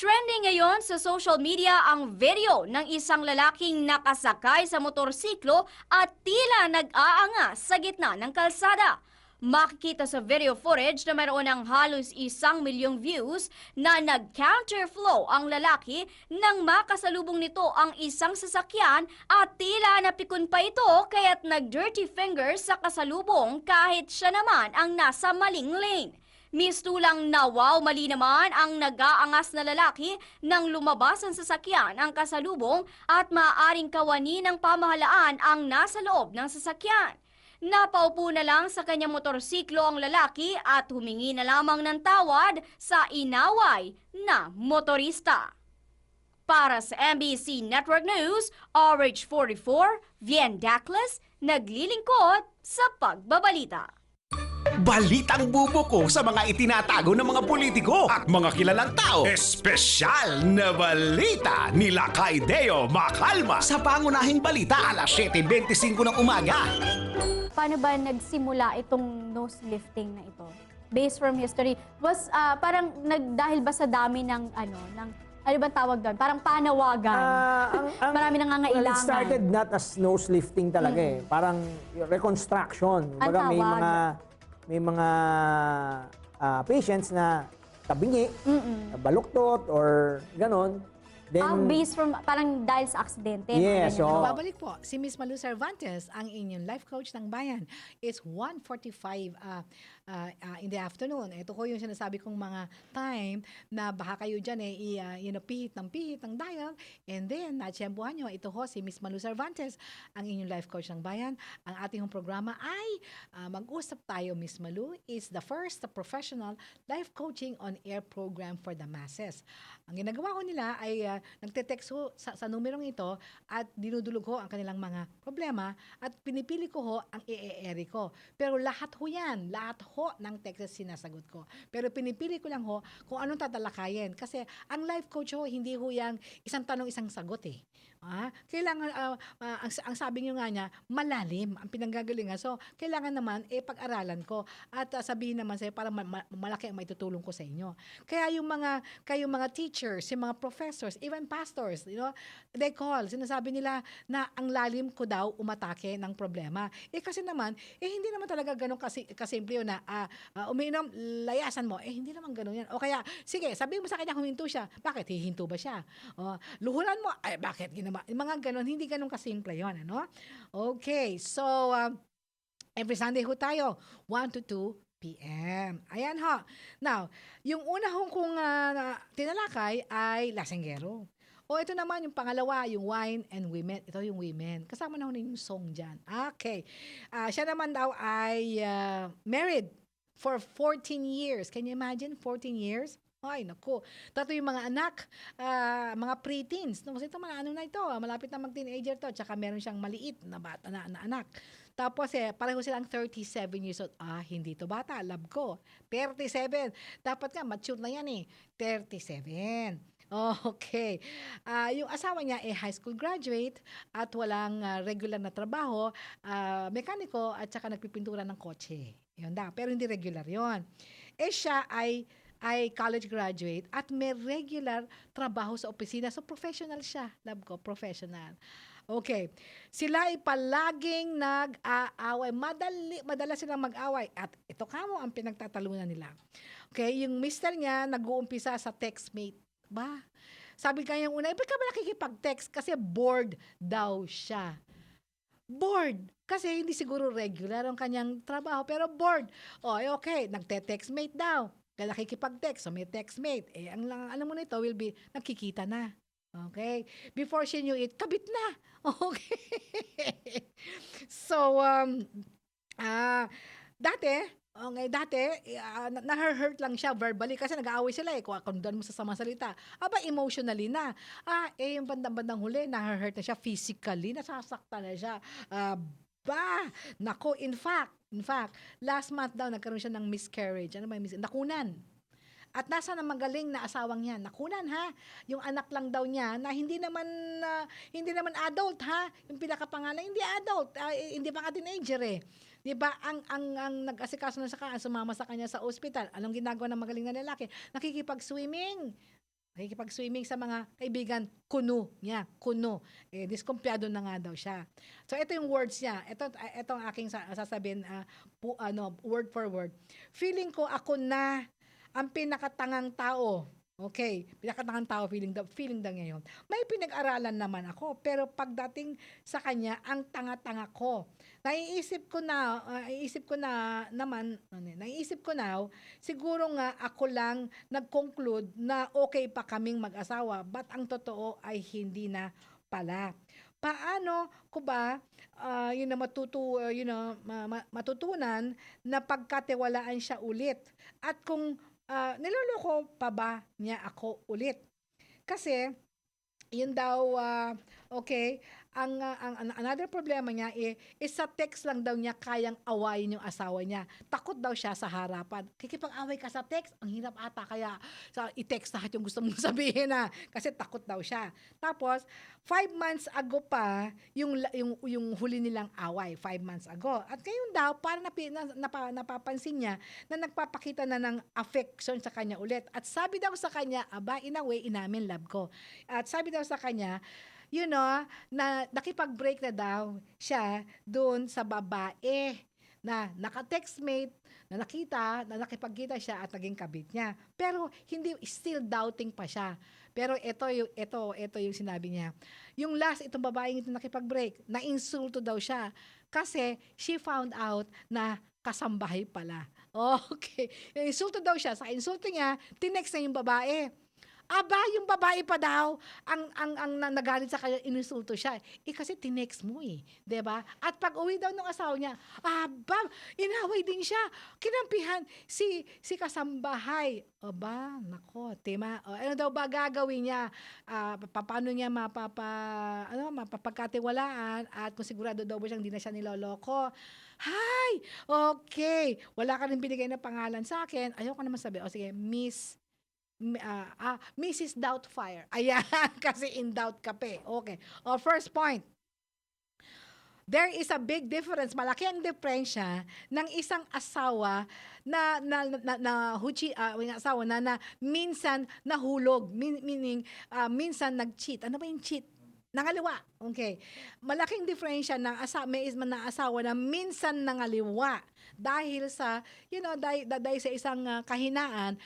Trending ngayon sa social media ang video ng isang lalaking nakasakay sa motorsiklo at tila nag-aangas sa gitna ng kalsada. Makikita sa video footage na mayroon ng halos 1,000,000 views na nag-counterflow ang lalaki nang makasalubong nito ang isang sasakyan at tila napikon pa ito kaya't nag-dirty fingers sa kasalubong kahit siya naman ang nasa maling lane. Mistulang nawaw mali naman ang nag-aangas na lalaki nang lumabas ang sasakyan ang kasalubong at maaaring kawani ng pamahalaan ang nasa loob ng sasakyan. Napaupo na lang sa kanyang motorsiklo ang lalaki at humingi na lamang ng tawad sa inaway na motorista. Para sa MBC Network News, RH44, Vien Daclas, naglilingkod sa pagbabalita. Balitang bubuko sa mga itinatago ng mga politiko at mga kilalang tao. Espesyal na balita nila kay Deo Macalma sa pangunahing balita alas 7:25 ng umaga. Paano ba nagsimula itong nose lifting na ito? Based from history, was parang dahil ba sa dami ng ano ba tawag doon? Parang panawagan. Marami nangangailangan. Well, it started not as nose lifting talaga eh. Parang reconstruction. Baga, may mga patients na tabingi, baluktot, or ganon. Then, based from, parang dahil sa aksidente. Yes, so... Babalik po, si Miss Malu Cervantes, ang inyong life coach ng bayan. It's 1:45 in the afternoon. Ito ko yung sinasabi kong mga time na baka kayo dyan pihit ng dial. And then, natsyempohan nyo, ito ho si Miss Malu Cervantes, ang inyong life coach ng bayan. Ang ating programa ay mag-usap tayo, Miss Malu, is the first professional life coaching on air program for the masses. Ang ginagawa ko nila ay nagte-text ho sa numerong ito at dinudulog ho ang kanilang mga problema at pinipili ko ho ang i-e-eri ko. Pero lahat ho yan, lahat ho ng text sinasagot ko. Pero pinipili ko lang ho kung anong tatalakayin. Kasi ang life coach ho, hindi ho yan isang tanong, isang sagot eh. Kailangan, ang sabi nyo nga niya, malalim ang pinanggagalingan. So, kailangan naman, pag-aralan ko at sabihin naman sa'yo para malaki ang maitutulong ko sa inyo. Kaya yung mga teachers, yung mga professors, even pastors, they call, sinasabi nila na ang lalim ko daw umatake ng problema. Kasi naman, hindi naman talaga ganun kasimple yun na umiinom, layasan mo. Hindi naman ganun yan. O kaya, sige, sabihin mo sa kanya huminto siya. Bakit? Hihinto ba siya? Luhulan mo, bakit ginawa? Mga ganun, hindi ganun kasimple yun. Okay, so, every Sunday ho tayo, 1 to 2 p.m. Ayan ho. Now, yung una kong tinalakay ay lasenggero. O ito naman yung pangalawa, yung wine and women. Ito yung women. Kasama na ho yung song dyan. Okay. Siya naman daw ay married for 14 years. Can you imagine? 14 years? Ay, naku. Tato yung mga anak, mga preteens. No, kasi ito mga ano na ito, malapit na mag-teenager to. Tsaka meron siyang maliit na bata na anak. Tapos pareho silang 37 years old. Hindi to bata, love ko. 37. Dapat nga, mature na yan eh. 37. Okay. Yung asawa niya high school graduate at walang regular na trabaho, mekaniko at saka nagpipintura ng kotse. Yun da. Pero hindi regular yon. Siya ay college graduate at may regular trabaho sa opisina. So, professional siya. Love ko, professional. Okay. Sila ay palaging nag-aaway. Madala silang mag-away. At ito kamo ang pinagtatalunan nila. Okay, yung mister niya nag-uumpisa sa textmate. Ba? Sabi kanya una, ba't ka ba nakikipag-text? Kasi bored daw siya. Bored. Kasi hindi siguro regular ang kanyang trabaho, pero bored. Okay, nagte-textmate daw. Kaya nakikipag-text, so may textmate. Ang mo nito will be, nakikita na. Okay? Before she knew it, kabit na. Okay? So, dati, na-hurt lang siya verbally kasi nag-aaway sila kung doon mo sa sama salita. Emotionally na. Yung bandang-bandang huli, na-hurt na siya physically, nasasaktan na siya. Nako, in fact, last month daw nagkaroon siya ng miscarriage. Ano ba yung nakunan. At nasa na magaling na asawang niya. Nakunan ha. Yung anak lang daw niya na hindi naman adult ha. Yung pinakapangalan hindi adult. Hindi pa nga teenager eh. 'Di ba? Ang nag-asikaso na sumama sa kanya sa ospital. Anong ginagawa ng magaling na lalaki? Nakikipag-swimming sa mga kaibigan, kuno niya, kuno. Diskumpiyado na nga daw siya. So, ito yung words niya. Ito ang aking sasabihin, word for word. Feeling ko ako na ang pinakatangang tao. Okay, pinakatangang tao, feeling daw niya yun. May pinag-aralan naman ako, pero pagdating sa kanya, ang tanga-tanga ko. Naiisip ko na, siguro nga ako lang nag-conclude na okay pa kaming mag-asawa, but ang totoo ay hindi na pala. Paano ko ba matutunan na pagkatiwalaan siya ulit? At kung niloloko pa ba niya ako ulit? Kasi yun daw, ang another problema niya is sa text lang daw niya kayang awayin yung asawa niya. Takot daw siya sa harapan. Kikipag-away ka sa text, ang hirap ata, kaya i-text lahat yung gusto mong sabihin na. Kasi takot daw siya. Tapos, 5 months ago pa, yung huli nilang away, 5 months ago. At ngayon daw, parang napapansin niya na nagpapakita na ng affection sa kanya ulit. At sabi daw sa kanya, in a way, inamin, love ko. At sabi daw sa kanya, na nakipag-break na daw siya doon sa babae na naka-textmate, na nakipagkita siya at naging kabit niya. Pero hindi, still doubting pa siya. Pero ito yung sinabi niya. Yung last, itong babaeng ito nakipag-break, na-insulto daw siya. Kasi she found out na kasambahay pala. Okay. Insulto daw siya. Sa insulto niya, tinext na yung babae. Yung babae pa daw ang nagalit sa kanya, ininsulto siya. Kasi tinext mo 'di ba? At pag uwi daw ng asawa niya, inaway din siya. Kinampihan si kasambahay. Nako, tema. Ano daw ba gagawin niya? Paano niya mapapagkatiwalaan at kung sigurado daw ba siyang hindi na siya niloloko? Okay. Wala ka rin binigay na pangalan sa akin. Ayoko naman sabi. Sige, Mrs. Doubtfire. Ayan, kasi in doubt ka pa. Okay. First point. There is a big difference. Malaki ang diferensya ng isang asawa na minsan nahulog, meaning minsan nag-cheat. Ano ba yung cheat? Nangaliwa. Okay. Malaking diferensya ng asawa na minsan nangaliwa dahil sa dahil sa isang kahinaan,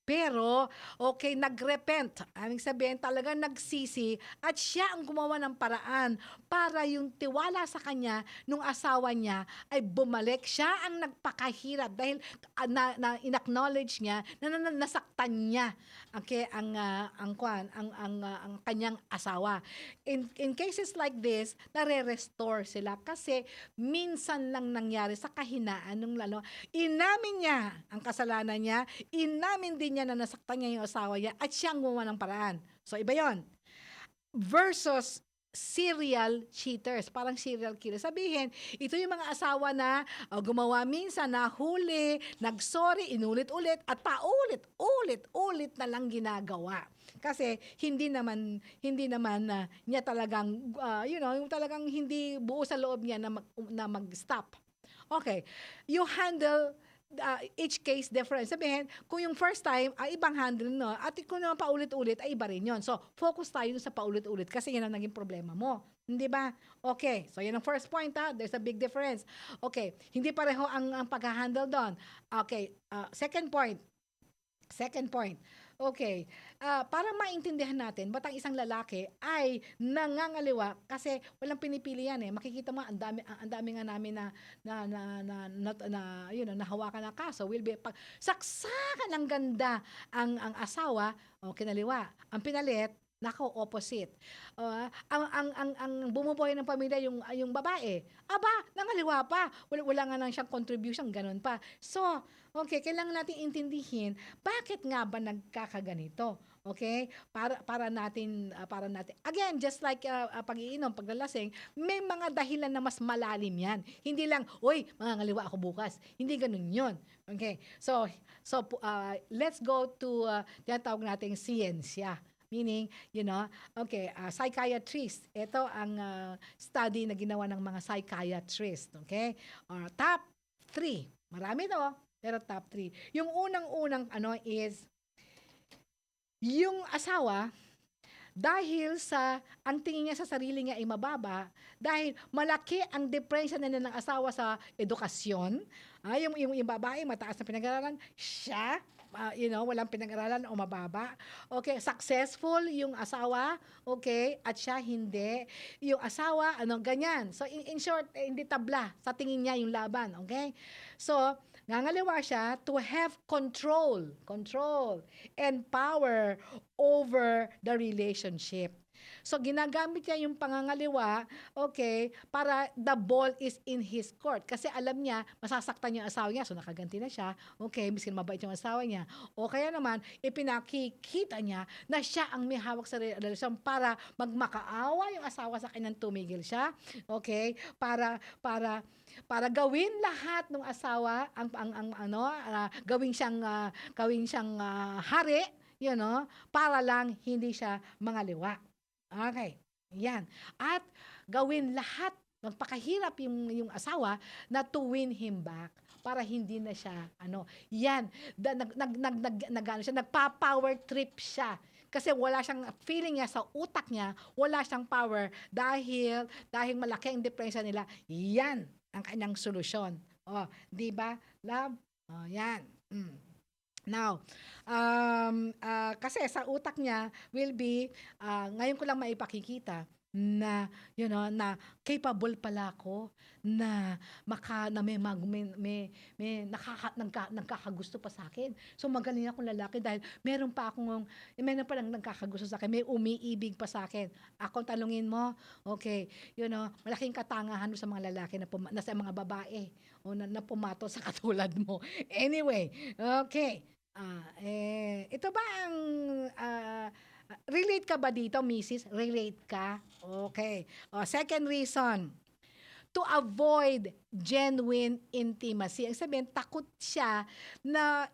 pero, okay, nagrepent. Aming sabihin, talaga nagsisi at siya ang gumawa ng paraan para yung tiwala sa kanya nung asawa niya ay bumalik. Siya ang nagpakahirap dahil in-acknowledge niya na nasaktan niya ang kanyang asawa. In cases like this, nare-restore sila kasi minsan lang nangyari sa kahinaan nung inamin niya ang kasalanan niya, inamin din niya niya na nasaktan niya yung asawa niya at siyang gumawa ng paraan. So, iba yon. Versus serial cheaters, parang serial killer. Sabihin, ito yung mga asawa na gumawa minsan, nahuli, nagsorry, inulit-ulit, at paulit-ulit na lang ginagawa. Kasi hindi naman niya talagang, yung talagang hindi buo sa loob niya na mag-stop. Okay, you handle each case different. Sabihin, kung yung first time, ay ibang handle, no? At kung naman paulit-ulit, ay iba rin yun. So, focus tayo sa paulit-ulit kasi yan ang naging problema mo. Hindi ba? Okay. So, yan ang first point, ha? There's a big difference. Okay. Hindi pareho ang pag-handle doon. Okay. Second point. Okay. Para maintindihan natin, ba't ang isang lalaki ay nangangaliwa kasi walang pinipili yan eh. Makikita mo, ang dami nga namin nahawakan na kaso. Will be, pag saksakan ng ganda ang asawa, kinaliwa. Ang pinalit, nako, opposite. Ang bumubuhay ng pamilya yung babae. Aba, nangaliwa pa. Wala nga nang siyang contribution, ganun pa. So, okay, kailangan natin intindihin bakit nga ba nagkakaganito. Okay? Para natin again, just like pag-iinom, paglalasing, may mga dahilan na mas malalim yan. Hindi lang, oy, mangangaliwa ako bukas. Hindi ganun yun. Okay? So let's go to tinatawag nating siyensya. Meaning, okay, psychiatrist. Ito ang study na ginawa ng mga psychiatrist. Okay? Top 3. Marami to, pero top 3. Yung unang-unang is, yung asawa, dahil ang tingin niya sa sarili niya ay mababa, dahil malaki ang depression na ng asawa sa edukasyon, yung babae, mataas na pinag-aralan, siya, walang pinag-aralan o mababa. Okay, successful yung asawa, okay, at siya hindi. Yung asawa, ganyan. So, in short, hindi tabla sa tingin niya yung laban, okay? So, nangaliwa siya to have control and power over the relationship. So, ginagamit niya yung pangangaliwa, okay, para the ball is in his court. Kasi alam niya, masasaktan yung asawa niya. So, nakaganti na siya. Okay, miskin mabait yung asawa niya. O kaya naman, ipinakikita niya na siya ang may hawak sa relasyon para magmakaawa yung asawa sa kanyang tumigil siya. Okay, para gawin lahat ng asawa gawin siyang hari, para lang hindi siya mangaliwa. Okay, yan. At gawin lahat, magpakahirap yung asawa na to win him back para hindi na siya, yan, nagpa-power trip siya. Kasi wala siyang feeling niya sa utak niya, wala siyang power dahil malaki ang depression nila. Yan ang kanyang solusyon. Di ba? Love? Yan. Now, kasi sa utak niya will be, ngayon ko lang maipakikita na, na capable pala ako na nagkakagusto pa sa akin. So, magaling akong lalaki dahil meron pa lang nagkakagusto sa akin. May umiibig pa sa akin. Ako talungin mo, okay, malaking katangahan sa mga lalaki na sa mga babae o na pumato sa katulad mo. Anyway, okay. Ito ba ang relate ka ba dito, Mrs.? Relate ka? Okay. Second reason, to avoid genuine intimacy. Ang sabihin, takot siya na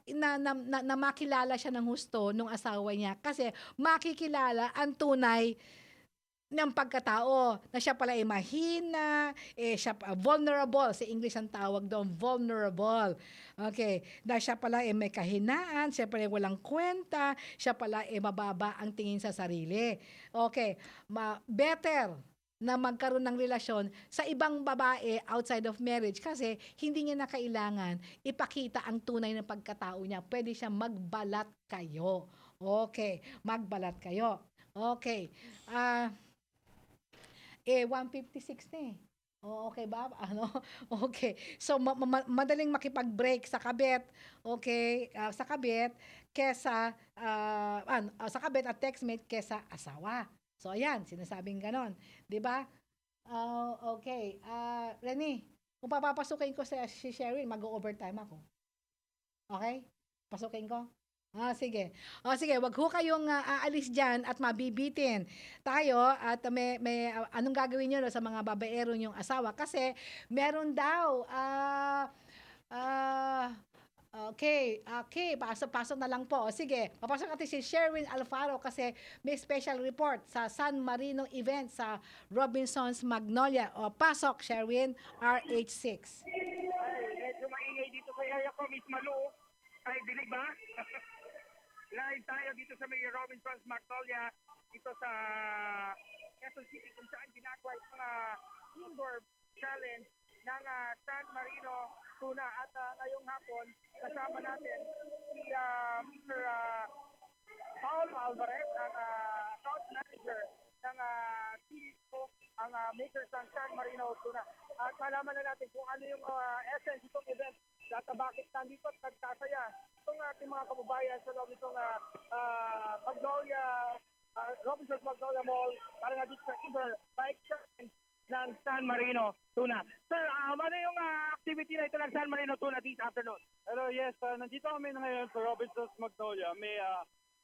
makilala siya ng husto ng asawa niya kasi makikilala ang tunay ng pagkatao na siya pala ay mahina, siya vulnerable, sa English ang tawag doon, vulnerable. Okay, dahil siya pala ay may kahinaan, siya pala ay walang kwenta, siya pala ay mababa ang tingin sa sarili. Okay, better na magkaroon ng relasyon sa ibang babae outside of marriage kasi hindi niya na kailangan ipakita ang tunay na pagkatao niya. Pwede siya magbalat kayo. Okay, magbalat kayo. Okay, 156 na eh. Okay ba? Okay. So, madaling makipag-break sa kabit. Okay? Sa kabit kesa, sa kabit at textmate kesa asawa. So, ayan. Sinasabing ganon. Diba? Okay. Rene, kung papapasukin ko si Sherwin, mag-overtime ako. Okay? Pasukin ko? Sige. Sige, wag ho kayong aalis diyan at mabibitin. Tayo at may anong gagawin niyo no, sa mga babaero niyong asawa kasi meron daw okay, pasok na lang po. Sige, papasok natin si Sherwin Alfaro kasi may special report sa San Marino event sa Robinsons Magnolia. Pasok, Sherwin, RH6. Medyo maingay dito sa area ko, Miss Malu. Ay, dinig ba? Live tayo dito sa may Robinsons Magnolia, dito sa Quezon City, kung saan ginagawa yung mga indoor challenge ng San Marino Tuna. At ngayong hapon, kasama natin si Mr. Paul Alvarez, ang account manager ng CEO, ang makers ng San Marino Tuna. At malaman na natin kung ano yung essence itong event at bakit nandito at nagtasaya itong ating mga kababayan sa loob itong Magnolia, Robinsons Magnolia Mall para nga dito sa indoor bike challenge ng San Marino Tuna. Sir, ano yung activity na ito ng San Marino Tuna this afternoon? Hello, yes. Nandito kami ngayon sa Robinsons Magnolia. May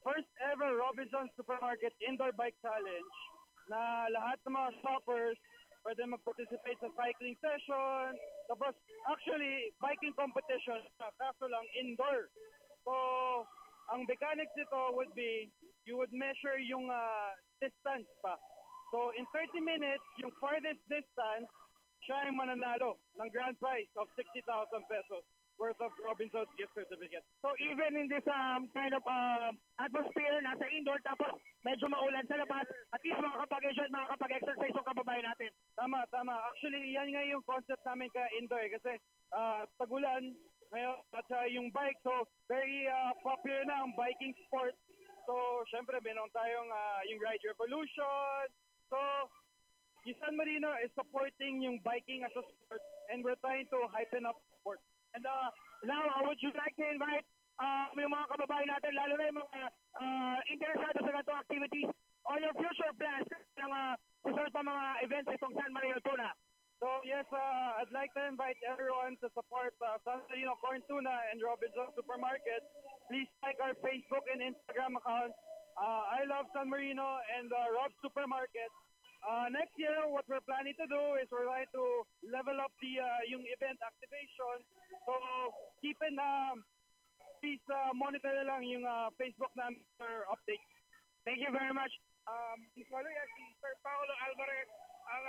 first ever Robinsons Supermarket Indoor Bike Challenge na lahat ng mga shoppers pwede mag-participate sa cycling session. Tapos, actually, biking competition, kaso lang indoor. So, ang mechanics nito would be, you would measure yung distance pa. So, in 30 minutes, yung farthest distance, siya yung mananalo ng grand prize of 60,000 pesos worth of Robinsons gift certificate. So even in this kind of atmosphere, nasa indoor, tapos medyo maulan sa labas, at least makakapag-exercise yung kababayan natin. Tama. Actually, yan nga yung concept namin ka indoor kasi tagulan ngayon at yung bike. So, very popular na ang biking sport. So, syempre, meron tayong yung Ride Revolution. So, yung San Marino is supporting yung biking as a sport and we're trying to hypen up sport. And now, would you like to invite yung mga kababayan natin, lalo na yung mga interesado sa ganitong activities on your future plans ng susunod pa mga events itong San Marino Tuna? So yes, I'd like to invite everyone to support San Marino Corn Tuna and Robinsons Supermarket. Please like our Facebook and Instagram accounts. I love San Marino and Rob Supermarket. Next year, what we're planning to do is we're going to level up the yung event activation. So keep in please monitor na lang yung Facebook namin for updates. Thank you very much. Ms. Maluya, si Sir Paolo Alvarez, ang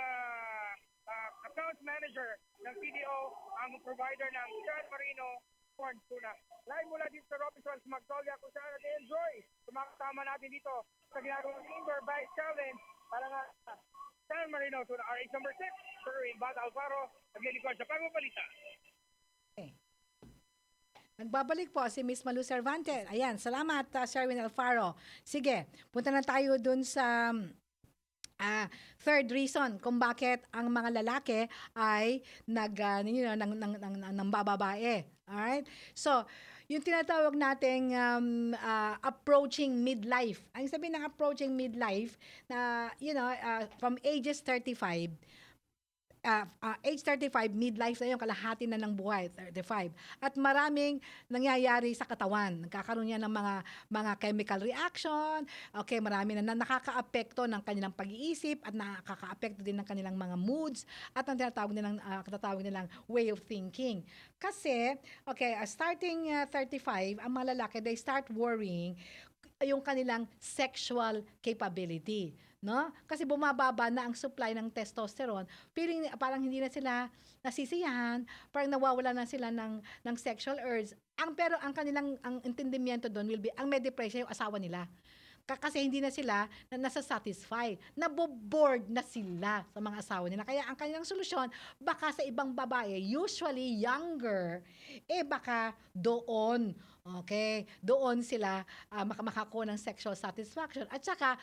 account manager ng PDO, ang provider ng San Marino Corn Tuna. Live mula dito sa Robinsons Magnolia kung saan natin-enjoy. Sumakasama natin dito sa ginagawang indoor bike challenge para nga San Marino Tuna. RH number 6, Sir Bata Alfaro, naglilingkod sa Pagbabalita. Nagbabalik po si Miss Malu Cervantes. Ayan, salamat Sherwin Alfaro. Sige, punta na tayo dun sa third reason kung bakit ang mga lalaki ay nang bababae. Alright? So, yung tinatawag nating approaching midlife. Ang sabihin ng approaching midlife na from ages 35 age 35, midlife na yung kalahati na ng buhay, 35. At maraming nangyayari sa katawan. Nagkakaroon yan ng mga chemical reaction. Okay, marami na nakakaapekto ng kanilang pag-iisip at nakakaapekto din ng kanilang mga moods at ang tinatawag nilang way of thinking. Kasi, okay, starting 35, ang mga lalaki, they start worrying yung kanilang sexual capability. No? Kasi bumababa na ang supply ng testosterone, parang hindi na sila nasisiyahan, parang nawawala na sila ng sexual urge. Pero ang kanilang entendimiento doon will be ang may depression yung asawa nila. Kasi hindi na sila nasa-satisfy. Nabobored na sila sa mga asawa nila. Kaya ang kanilang solusyon, baka sa ibang babae, usually younger, baka doon, okay, doon sila makakuha ng sexual satisfaction. At saka,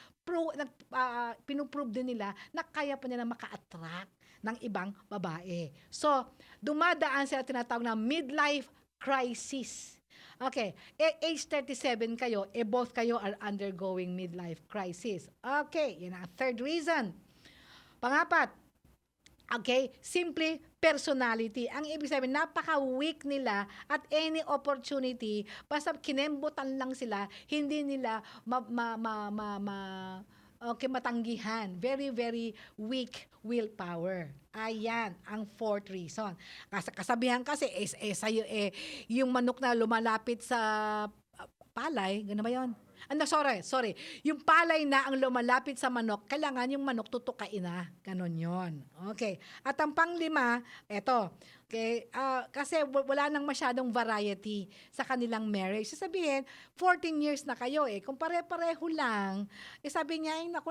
pinuprove din nila na kaya pa nila maka-attract ng ibang babae. So, dumadaan sila tinatawag na midlife crisis. Okay, age 37 kayo, both kayo are undergoing midlife crisis. Okay, yan ang third reason. Pangapat, Okay? Simply personality. Ang ibig sabihin, napaka-weak nila at any opportunity, basta kinembutan lang sila, hindi nila matanggihan. Very, very weak willpower. Ayan, ang fourth reason. Kasabihan kasi, yung manok na lumalapit sa palay, gano'n ba yun? Sorry. Yung palay na ang lumalapit sa manok, kailangan yung manok tutukain na. Ganon yon. Okay. At ang panglima, eto. Okay, kasi wala nang masyadong variety sa kanilang marriage. Sasabihin, 14 years na kayo eh. Kung pare-pareho lang, sabi niya, ay naku,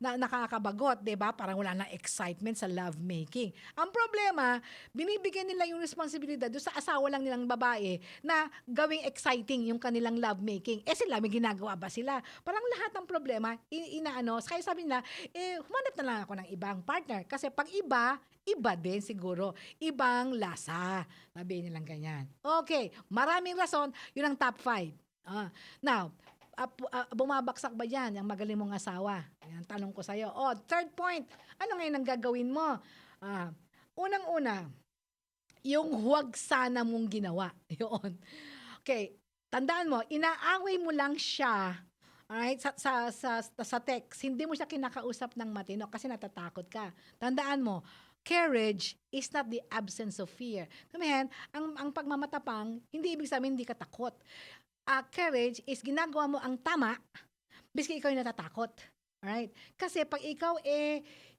nakakabagot, 'di ba? Parang wala nang excitement sa love making. Ang problema, binibigyan nila yung responsibilidad doon sa asawa lang nilang babae na gawing exciting yung kanilang love making. Sila may ginagawa ba sila? Parang lahat ng problema kaya sabi nila, humanap na lang ako ng ibang partner kasi pag iba din siguro. Ibang lasa. Sabi nilang ganyan. Okay, maraming rason, yun ang top 5. Now, bumabaksak ba yan, yung magaling mong asawa? Yan, tanong ko sa'yo. Third point, ano ngayon ang gagawin mo? Unang-una, yung huwag sana mong ginawa. Yun. Okay, tandaan mo, inaaway mo lang siya, alright, sa text. Hindi mo siya kinakausap ng matino kasi natatakot ka. Tandaan mo, courage is not the absence of fear. Kamihan, ang pagmamatapang, hindi ibig sabihin hindi ka takot. Courage is ginagawa mo ang tama, biski ikaw yung natatakot. Alright? Kasi pag ikaw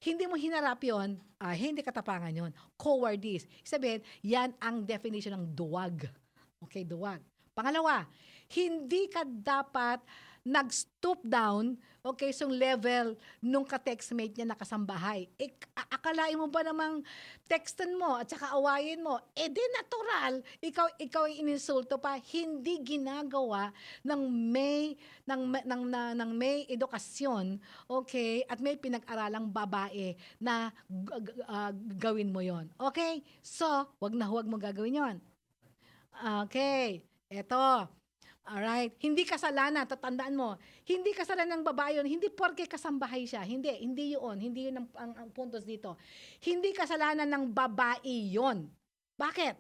hindi mo hinarap yun, hindi katapangan yun. Cowardice. Sabihin, yan ang definition ng duwag. Okay, duwag. Pangalawa, hindi ka dapat nag-stoop down, okay, so level nung ka-textmate niya nakasambahay. Akalain mo ba namang textan mo at saka awayin mo? Di natural, ikaw ang ininsulto pa, hindi ginagawa ng may edukasyon, okay, at may pinag-aralang babae na gawin mo yon. Okay? So, wag mo gagawin yon. Okay, eto. Alright, hindi kasalanan, tatandaan mo, hindi kasalanan ng babae yun, hindi porke kasambahay siya, hindi yun ang puntos dito. Hindi kasalanan ng babae yun. Bakit?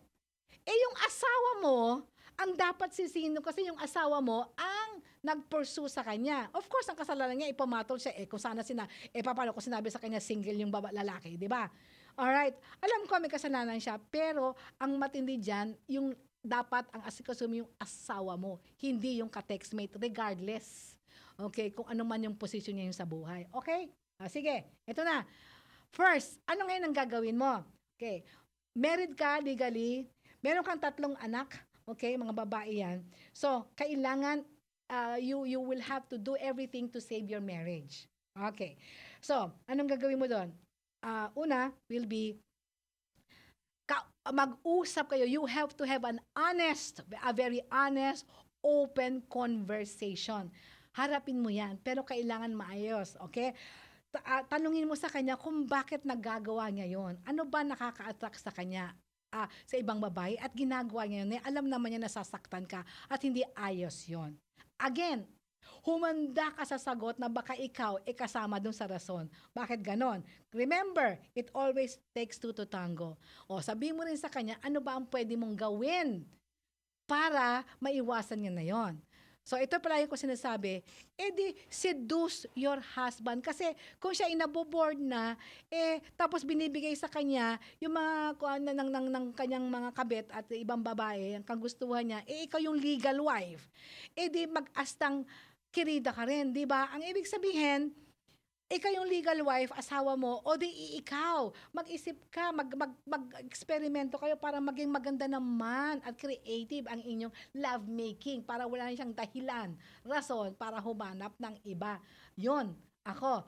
Yung asawa mo, ang dapat sisino kasi yung asawa mo ang nag-pursue sa kanya. Of course, ang kasalanan niya, ipamatol siya, kung sana paano ko sinabi sa kanya, single yung lalaki, di ba? Alright, alam ko may kasalanan siya, pero ang matindi dyan, yung dapat ang asikasuhin yung asawa mo, hindi yung ka-textmate, regardless. Okay, kung ano man yung posisyon niya yung sa buhay. Okay? Sige, ito na. First, ano ngayon ang gagawin mo? Okay, married ka legally, meron kang 3 anak, okay, mga babae yan. So, kailangan, you will have to do everything to save your marriage. Okay. So, anong gagawin mo doon? Una will be, mag-usap kayo. You have to have a very honest, open conversation. Harapin mo yan, pero kailangan maayos, okay? Tanungin mo sa kanya kung bakit naggagawa niya yon. Ano ba nakaka-attract sa kanya sa ibang babae at ginagawa niya yun? Alam naman niya nasasaktan ka at hindi ayos yon. Again, humanda ka sa sagot na baka ikaw kasama dun sa rason. Bakit ganon? Remember, it always takes 2 to tango. Sabihin mo rin sa kanya, ano ba ang pwede mong gawin para maiwasan niya na yon. So, ito palagi ko sinasabi, seduce your husband. Kasi kung siya inaboboard na, tapos binibigay sa kanya yung mga ng kanyang mga kabet at ibang babae, ang kagustuhan niya, ikaw yung legal wife. Di mag-astang kirida ka rin, di ba? Ang ibig sabihin, ikaw yung legal wife, asawa mo, ikaw, mag-isip ka, mag-eksperimento kayo para maging maganda naman at creative ang inyong love making para wala na siyang dahilan, rason para humanap ng iba. Yun, ako,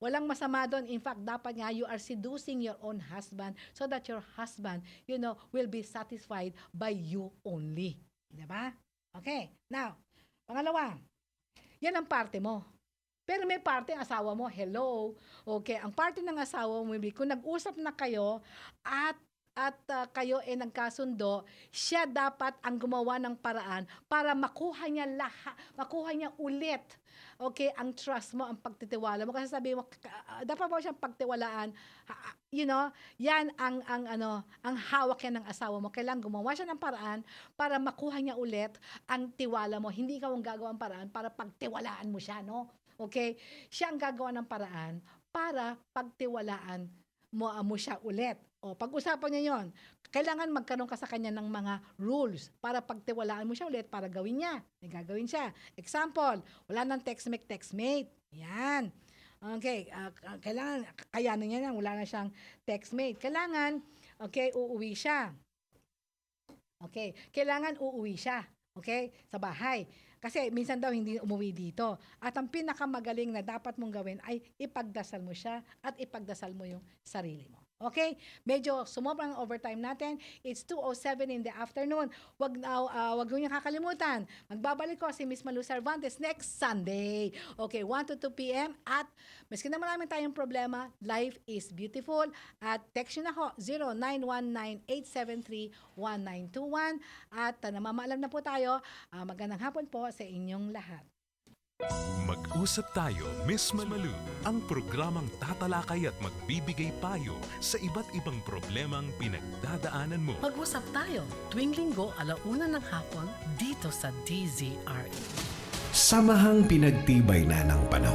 walang masama doon. In fact, dapat nga you are seducing your own husband so that your husband, will be satisfied by you only. Diba? Okay, now, pangalawa, yan ang parte mo. Pero may parte ang asawa mo, hello. Okay, ang parte ng asawa mo, kung nag-usap na kayo at at kayo ay nagkasundo, siya dapat ang gumawa ng paraan para makuha niya ulit. Okay, ang trust mo, ang pagtitiwala mo. Kasi sabi mo, dapat mo siyang pagtiwalaan. Yan ang hawak yan ng asawa mo. Kailangan gumawa siya ng paraan para makuha niya ulit ang tiwala mo. Hindi ikaw ang gagawa ng paraan para pagtiwalaan mo siya, no? Okay? Siya ang gagawa ng paraan para pagtiwalaan mo siya ulit. O, pag-usapan niya yon. Kailangan magkaroon ka sa kanya ng mga rules para pagtiwalaan mo siya ulit para gawin niya. May gagawin siya. Example, wala nang textmate. Yan. Okay, kailangan, kayanin niya yan, wala na siyang textmate. Kailangan, uuwi siya. Okay, kailangan uuwi siya. Okay, sa bahay. Kasi minsan daw hindi umuwi dito. At ang pinakamagaling na dapat mong gawin ay ipagdasal mo siya at ipagdasal mo yung sarili mo. Okay? Medyo sumobra ang overtime natin. It's 2:07 in the afternoon. Wag niyo kakalimutan. Magbabalik ko si Miss Malu Cervantes next Sunday. Okay, 1 to 2 p.m. At maski na marami tayong problema, life is beautiful. At text nyo na ako, 0919-873-1921. At namamaalam na po tayo. Magandang hapon po sa inyong lahat. Mag-usap tayo, Miss Malu, ang programang tatalakay at magbibigay payo sa iba't ibang problemang pinagdadaanan mo. Mag-usap tayo tuwing Linggo 1:00 ng hapon dito sa DZRE. Samahang pinagtibay na ng panahon.